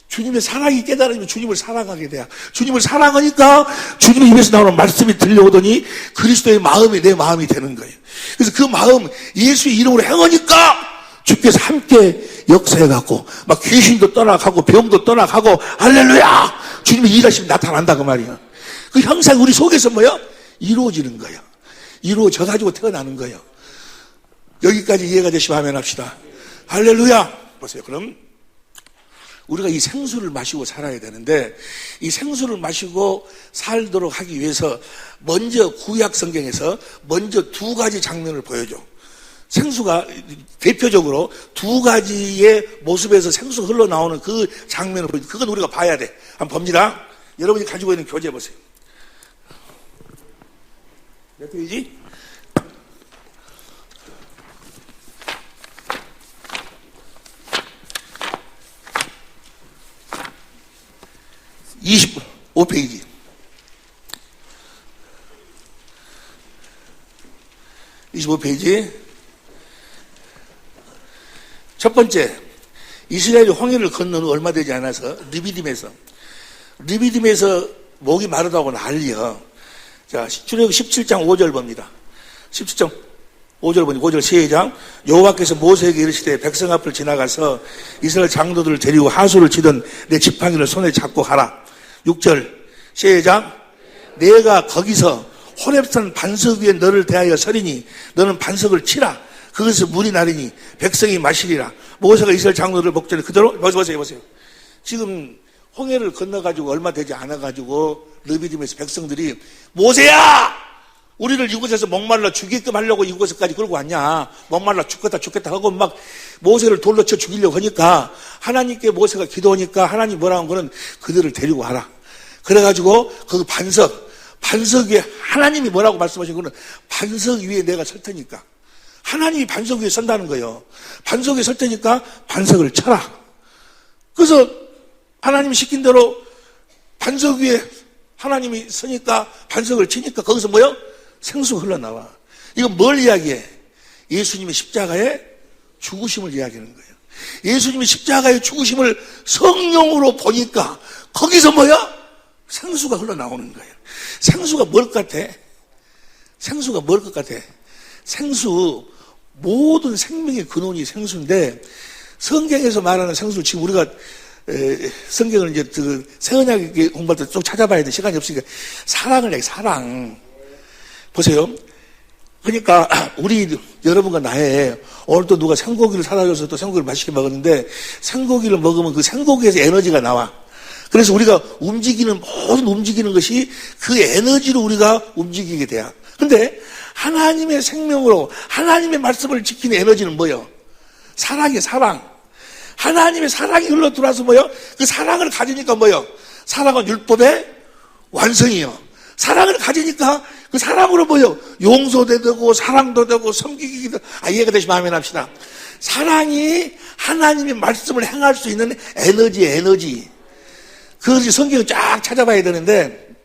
주님의 사랑이 깨달아지면 주님을 사랑하게 돼요. 주님을 사랑하니까 주님의 입에서 나오는 말씀이 들려오더니 그리스도의 마음이 내 마음이 되는 거예요. 그래서 그 마음 예수의 이름으로 행하니까 주께서 함께 역사해갖고 막 귀신도 떠나가고 병도 떠나가고 할렐루야 주님의 일하심이 나타난다 그 말이야. 그 형상이 우리 속에서 이루어지는 거예요. 이루어져가지고 태어나는 거예요. 여기까지 이해가 되시면 아멘 합시다. 할렐루야. 보세요. 그럼 우리가 이 생수를 마시고 살아야 되는데 이 생수를 마시고 살도록 하기 위해서 먼저 구약 성경에서 먼저 두 가지 장면을 보여줘. 생수가 대표적으로 두 가지의 모습에서 생수가 흘러나오는 그 장면을 보여줘. 그건 우리가 봐야 돼. 한번 봅니다. 여러분이 가지고 있는 교재 보세요. 몇 페이지? 25페이지. 첫 번째, 이스라엘이 홍해를 건넌 후 얼마 되지 않아서 리비딤에서 목이 마르다고 난리야. 자, 출애굽 17장 5절 봅니다. 17장 5절 보니 5절 시작. 여호와께서 모세에게 이르시되 백성 앞을 지나가서 이스라엘 장로들을 데리고 하수를 치던 내 지팡이를 손에 잡고 가라. 6절 시작. 내가 거기서 호렙산 반석 위에 너를 대하여 서리니 너는 반석을 치라. 그것을 물이 나리니 백성이 마시리라. 모세가 이스라엘 장로들 목전에 그대로 보세요. 지금 홍해를 건너가지고 얼마 되지 않아가지고 르비딤에서 백성들이 모세야! 우리를 이곳에서 목말라 죽이게끔 하려고 이곳에까지 끌고 왔냐. 목말라 죽겠다 하고 막 모세를 돌로 쳐 죽이려고 하니까 하나님께 모세가 기도하니까 하나님 뭐라고 한 거는 그들을 데리고 와라. 그래가지고 그 반석 반석 위에 하나님이 뭐라고 말씀하신 거는 반석 위에 내가 설 테니까. 하나님이 반석 위에 선다는 거예요. 반석 위에 설 테니까 반석을 쳐라. 그래서 하나님이 시킨 대로 반석 위에 하나님이 서니까 반석을 치니까 거기서 뭐요? 생수가 흘러나와. 이건 뭘 이야기해? 예수님의 십자가의 죽으심을 이야기하는 거예요. 예수님의 십자가의 죽으심을 성령으로 보니까 거기서 뭐야? 생수가 흘러나오는 거예요. 생수가 뭘 것 같아? 생수가 뭘 것 같아? 생수, 모든 생명의 근원이 생수인데 성경에서 말하는 생수, 지금 우리가 성경을 이제 새언약 공부할 때 좀 찾아봐야 돼. 시간이 없으니까. 사랑을 얘기해, 사랑. 보세요. 그러니까 우리 여러분과 나의 오늘 또 누가 생고기를 사다 줘서 또 생고기를 맛있게 먹었는데 생고기를 먹으면 그 생고기에서 에너지가 나와. 그래서 우리가 모든 움직이는 것이 그 에너지로 우리가 움직이게 돼요. 근데 하나님의 생명으로 하나님의 말씀을 지키는 에너지는 뭐예요? 사랑이에요, 사랑. 하나님의 사랑이 흘러 들어와서 뭐예요? 그 사랑을 가지니까 뭐예요? 사랑은 율법의 완성이에요. 사랑을 가지니까 그 사랑으로 뭐예요? 용서도 되고 사랑도 되고 섬기기도 되고. 이해가 되시면 아멘 합시다. 사랑이 하나님의 말씀을 행할 수 있는 에너지. 그것이 성경을 쫙 찾아봐야 되는데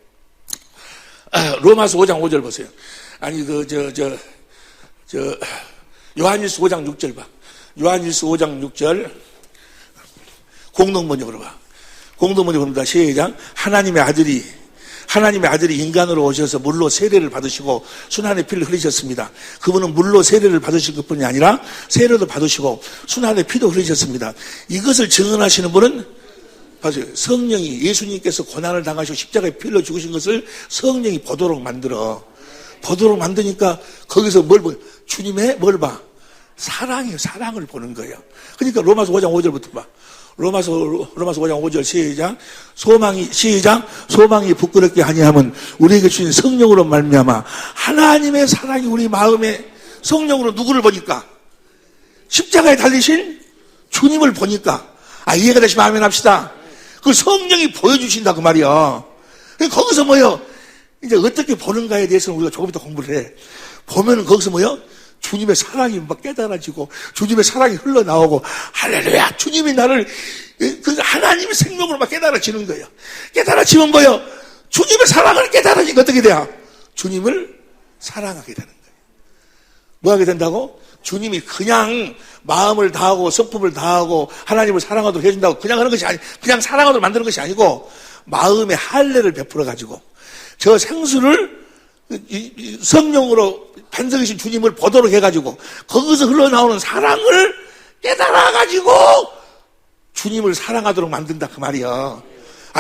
로마서 5장 5절 보세요. 아니 요한일서 5장 6절 봐. 요한일서 5장 6절 공동번역으로 봐. 공동번역으로 봅니다. 시작. 하나님의 아들이 인간으로 오셔서 물로 세례를 받으시고 순환의 피를 흘리셨습니다. 그분은 물로 세례를 받으실 것뿐이 아니라 세례도 받으시고 순환의 피도 흘리셨습니다. 이것을 증언하시는 분은 맞아요. 성령이 예수님께서 고난을 당하시고 십자가에 피 흘려 죽으신 것을 성령이 보도록 만드니까 거기서 뭘 봐? 주님의 뭘 봐? 사랑을 보는 거예요. 그러니까 로마서 5장 5절부터 봐. 로마서 5장 5절 시작. 소망이 부끄럽게 아니함은 우리에게 주신 성령으로 말미암아 하나님의 사랑이 우리 마음에 성령으로 누구를 보니까 십자가에 달리신 주님을 보니까 이해가 되시면 아멘 합시다. 그 성령이 보여주신다 그 말이야. 거기서 뭐요? 이제 어떻게 보는가에 대해서는 우리가 조금 더 공부를 해. 보면은 거기서 뭐요? 주님의 사랑이 막 깨달아지고 주님의 사랑이 흘러나오고 할렐루야 주님이 나를 그 하나님의 생명으로 막 깨달아지는 거예요. 깨달아지면 뭐예요? 주님의 사랑을 깨달아지니까 어떻게 돼요? 주님을 사랑하게 되는 거예요. 뭐 하게 된다고? 주님이 그냥 마음을 다하고 성품을 다하고 하나님을 사랑하도록 해준다고 그냥 하는 것이 그냥 사랑하도록 만드는 것이 아니고 마음의 할례를 베풀어 가지고 저 생수를 성령으로 반석이신 주님을 보도록 해가지고 거기서 흘러나오는 사랑을 깨달아가지고 주님을 사랑하도록 만든다 그 말이야.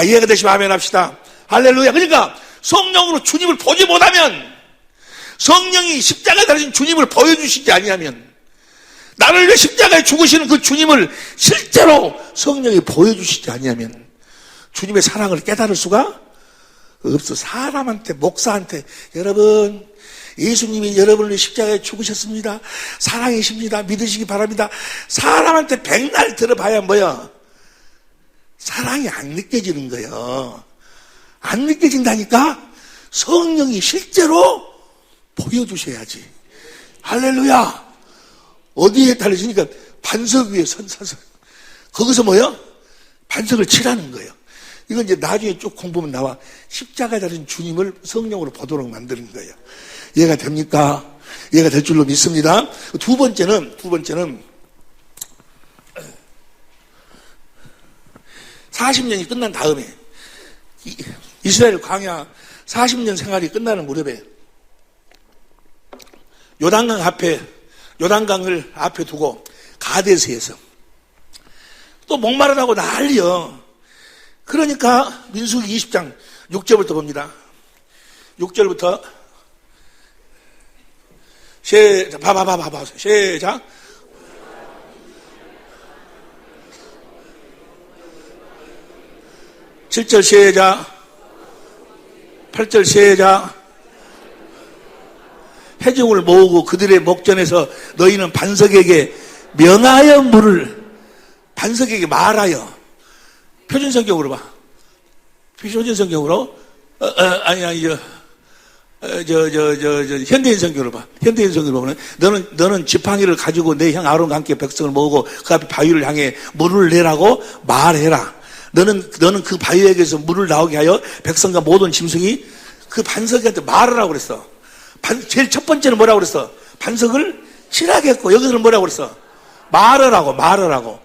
이해가 되시면 아멘 합시다. 할렐루야. 그러니까 성령으로 주님을 보지 못하면 성령이 십자가에 달리신 주님을 보여주시지 아니하면 나를 위해 십자가에 죽으시는 그 주님을 실제로 성령이 보여주시지 아니하면 주님의 사랑을 깨달을 수가 없어. 사람한테 목사한테 여러분 예수님이 여러분을 위해 십자가에 죽으셨습니다. 사랑이십니다. 믿으시기 바랍니다. 사람한테 백날 들어봐야 뭐야? 사랑이 안 느껴지는 거예요. 안 느껴진다니까 성령이 실제로 보여주셔야지. 할렐루야. 어디에 달리시니까 반석 위에 서서 거기서 뭐야? 반석을 치라는 거예요. 이건 이제 나중에 쭉 공부하면 나와. 십자가에 달린 주님을 성령으로 보도록 만드는 거예요. 이해가 됩니까? 이해가 될 줄로 믿습니다. 두 번째는 40년이 끝난 다음에 이스라엘 광야 40년 생활이 끝나는 무렵에 요단강을 앞에 두고 가데스에서 또 목마르다고 난리요. 그러니까 민수기 20장 6절부터 봅니다. 6절부터 봐봐. 시작. (7절) 시작. 8절 시작. 회중을 모으고 그들의 목전에서 너희는 반석에게 명하여 물을 반석에게 말하여 표준성경으로 봐. 표준성경으로 현대인 성경을 봐. 현대인 성경을 보면, 너는 지팡이를 가지고 내 형 아론과 함께 백성을 모으고 그 앞에 바위를 향해 물을 내라고 말해라. 너는 그 바위에게서 물을 나오게 하여 백성과 모든 짐승이 그 반석한테 말을 하고 그랬어. 제일 첫 번째는 뭐라고 그랬어? 반석을 칠하겠고, 여기서는 뭐라고 그랬어? 말을 하고.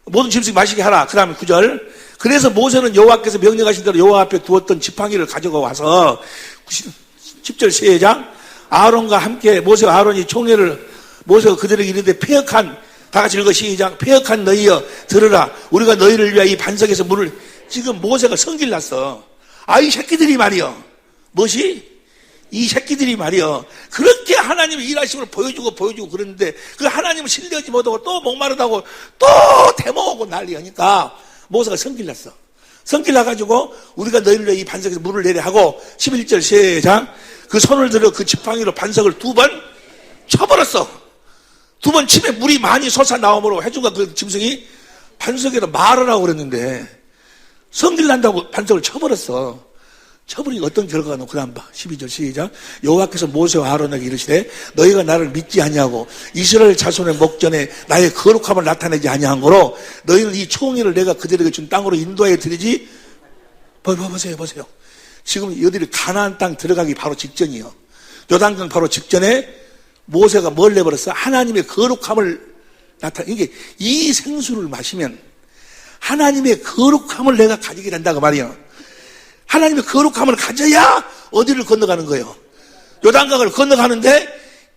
모든 짐승이 마시게 하라. 그 다음에 9절. 그래서 모세는 여호와께서 명령하신 대로 여호와 앞에 두었던 지팡이를 가져가 와서 10절 시작. 아론과 함께 모세와 아론이 총회를 모세가 그들에게 이르되 폐역한, 다 같이 읽어 시작. 폐역한 너희여 들으라. 우리가 너희를 위하여 이 반석에서 물을, 지금 모세가 성질 났어. 이 새끼들이 말이여. 무엇이? 이 새끼들이 말이여. 그렇게 하나님의 일하심을 보여주고 그러는데 그 하나님을 신뢰하지 못하고 또 목마르다고 또 대모하고 난리하니까 모세가 성질 났어. 성질 나가지고 우리가 너희를 위해 이 반석에서 물을 내려 하고 11절 시작. 그 손을 들어 그 지팡이로 반석을 2번 쳐버렸어. 2번 치면 물이 많이 솟아나오므로 해중과 그 짐승이 반석에다 말을 하고 그랬는데 성질 난다고 반석을 쳐버렸어. 쳐버리니 어떤 결과가 나고 그 다음 봐. 12절 시작. 여호와께서 모세와 아론에게 이르시되 너희가 나를 믿지 아니하고 이스라엘 자손의 목전에 나의 거룩함을 나타내지 아니한 거로 너희는 이 총회를 내가 그들에게 준 땅으로 인도하여 드리지. 보세요. 지금 여들이 가나안 땅 들어가기 바로 직전이요. 요단강 바로 직전에 모세가 뭘 내버렸어? 하나님의 거룩함을 이게 이 생수를 마시면 하나님의 거룩함을 내가 가지게 된다고 말이야. 하나님의 거룩함을 가져야 어디를 건너가는 거예요? 요단강을 건너가는데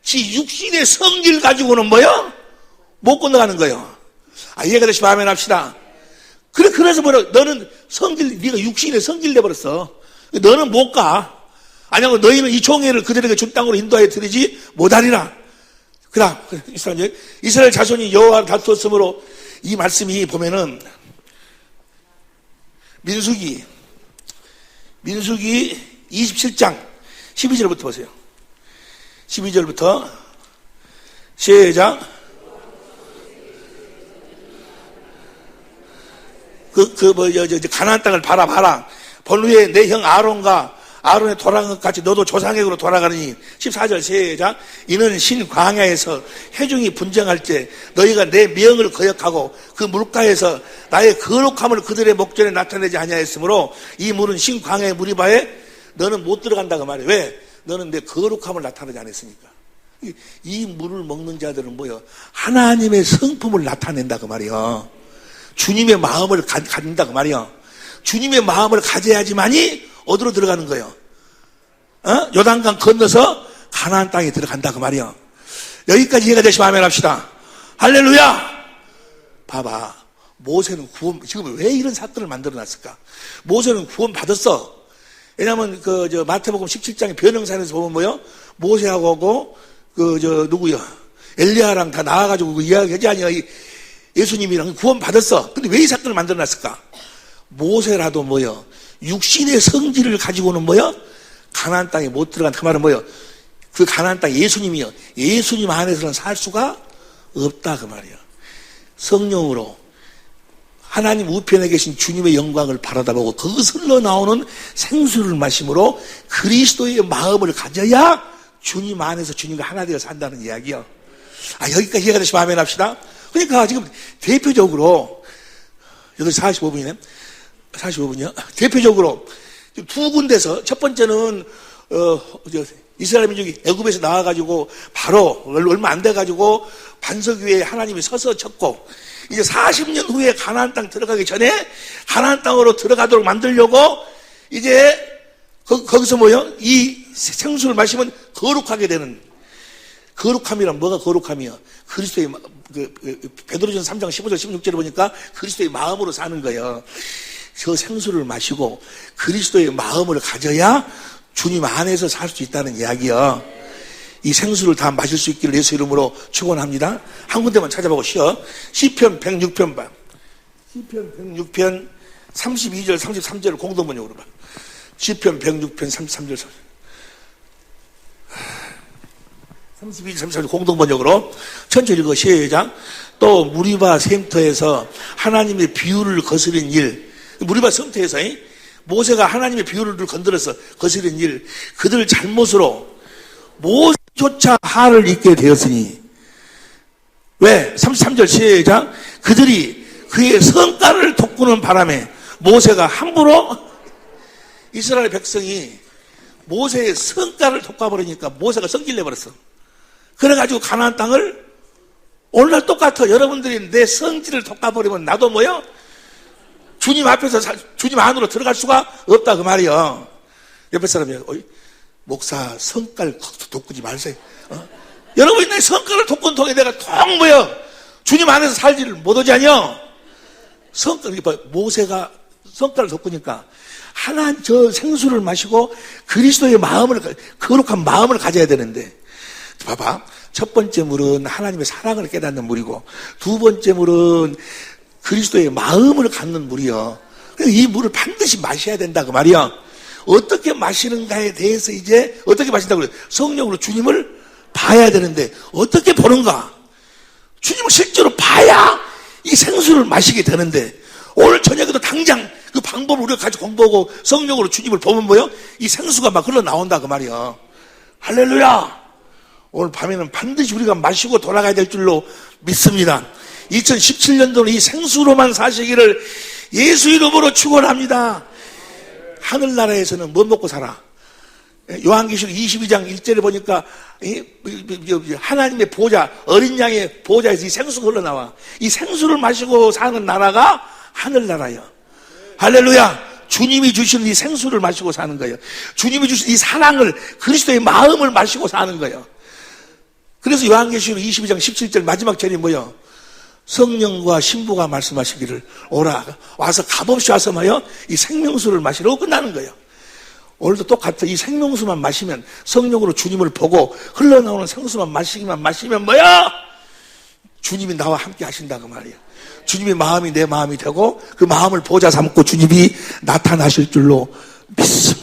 지 육신의 성질 가지고는 뭐요? 못 건너가는 거예요. 이해가 되시면 아멘 합시다. 그래서 너는 네가 육신의 성질 내버렸어. 너는 못 가. 아니면 너희는 이 총회를 그들에게 준 땅으로 인도하여 드리지 못하리라. 그다음 이스라엘 자손이 여호와를 다투었으므로 이 말씀이 보면은 민수기 27장 12절부터 보세요. 12절부터 시작. 가나안 땅을 봐라. 본 후에 내 형 아론의 돌아간 것 같이 너도 조상에게로 돌아가느니 14절 시작. 이는 신 광야에서 회중이 분쟁할 때 너희가 내 명을 거역하고 그 물가에서 나의 거룩함을 그들의 목전에 나타내지 아니하였으므로 이 물은 신 광야의 물이 바에 너는 못 들어간다고 말해. 왜? 너는 내 거룩함을 나타내지 않았으니까. 이 물을 먹는 자들은 뭐요? 하나님의 성품을 나타낸다고 말이요. 주님의 마음을 갖는다고 말이요. 주님의 마음을 가져야지만이 어디로 들어가는 거예요? 요단강 건너서 가나안 땅에 들어간다고 말이요. 여기까지 이해가 되시면 아멘 합시다. 할렐루야. 봐봐. 모세는 지금 왜 이런 사건을 만들어 놨을까? 모세는 구원 받았어. 왜냐면 마태복음 17장의 변형산에서 보면 뭐요? 모세하고 누구요? 엘리야랑 다 나와가지고 이야기하지 아니야. 예수님이랑 구원 받았어. 근데 왜 이 사건을 만들어 놨을까? 모세라도 뭐요? 육신의 성질을 가지고는 뭐요? 가나안 땅에 못 들어간. 그 말은 뭐요? 그 가나안 땅 예수님이요. 예수님 안에서는 살 수가 없다 그 말이에요. 성령으로 하나님 우편에 계신 주님의 영광을 바라다보고 거기서 흘러나오는 생수를 마심으로 그리스도의 마음을 가져야 주님 안에서 주님과 하나 되어 산다는 이야기요. 여기까지 이해가 되시면 아멘 합시다. 그러니까 지금 대표적으로 8시 45분이네. 45분이요. 대표적으로 두 군데서 첫 번째는 이스라엘 민족이 애굽에서 나와가지고 바로 얼마 안 돼가지고 반석 위에 하나님이 서서 쳤고 이제 40년 후에 가나안 땅 들어가기 전에 가나안 땅으로 들어가도록 만들려고 이제 거기서 뭐요? 이 생수를 마시면 거룩하게 되는. 거룩함이란 뭐가 거룩함이야? 그리스도의 베드로전서 3장 15절 16절을 보니까 그리스도의 마음으로 사는 거예요. 저 생수를 마시고 그리스도의 마음을 가져야 주님 안에서 살 수 있다는 이야기요. 이 생수를 다 마실 수 있기를 예수 이름으로 축원합니다. 한 군데만 찾아보고 쉬어. 시편 106편 봐. 시편 106편 32절 33절을 공동번역으로 봐. 시편 106편 33절 32절 33절 공동번역으로 천천히 읽어 시작. 또 무리바 샘터에서 하나님의 비유를 거스린 일. 무리바 샘터에서 모세가 하나님의 비율을 건드려서 거스린 일, 그들 잘못으로 모세조차 화를 입게 되었으니, 왜? 33절 시작. 그들이 그의 성깔을 돋구는 바람에 모세가 함부로, 이스라엘 백성이 모세의 성깔을 돋궈버리니까 모세가 성질 내버렸어. 그래가지고 가나안 땅을, 오늘날 똑같아. 여러분들이 내 성질을 돋궈버리면 나도 뭐요? 주님 앞에서 주님 안으로 들어갈 수가 없다 그 말이요. 옆에 사람이 목사 성깔 돋구지 말세요. 여러분이 내 성깔을 돋구는 통에 내가 통 뭐요? 주님 안에서 살지를 못하지 아니요? 성깔, 모세가 성깔을 돋구니까 하나님 저 생수를 마시고 그리스도의 마음을, 거룩한 마음을 가져야 되는데, 봐봐. 첫 번째 물은 하나님의 사랑을 깨닫는 물이고, 두 번째 물은 그리스도의 마음을 갖는 물이요. 이 물을 반드시 마셔야 된다 그 말이요. 어떻게 마시는가에 대해서 이제 어떻게 마신다고 그래요? 성령으로 주님을 봐야 되는데 어떻게 보는가? 주님을 실제로 봐야 이 생수를 마시게 되는데, 오늘 저녁에도 당장 그 방법을 우리가 같이 공부하고 성령으로 주님을 보면 뭐요? 이 생수가 막 흘러나온다 그 말이요. 할렐루야. 오늘 밤에는 반드시 우리가 마시고 돌아가야 될 줄로 믿습니다. 2017년도는 이 생수로만 사시기를 예수 이름으로 축원합니다. 하늘나라에서는 뭐 먹고 살아? 요한계시록 22장 1절에 보니까 하나님의 보좌, 어린 양의 보좌에서 이 생수가 흘러나와. 이 생수를 마시고 사는 나라가 하늘나라예요. 할렐루야. 주님이 주시는 이 생수를 마시고 사는 거예요. 주님이 주신 이 사랑을, 그리스도의 마음을 마시고 사는 거예요. 그래서 요한계시록 22장 17절 마지막 절이 뭐예요? 성령과 신부가 말씀하시기를 오라, 와서 값없이 와서 뭐요? 이 생명수를 마시라고 끝나는 거예요. 오늘도 똑같아. 이 생명수만 마시면, 성령으로 주님을 보고 흘러나오는 생수만 마시면 뭐야? 주님이 나와 함께 하신다 그 말이에요. 주님의 마음이 내 마음이 되고 그 마음을 보좌 삼고 주님이 나타나실 줄로 믿습니다.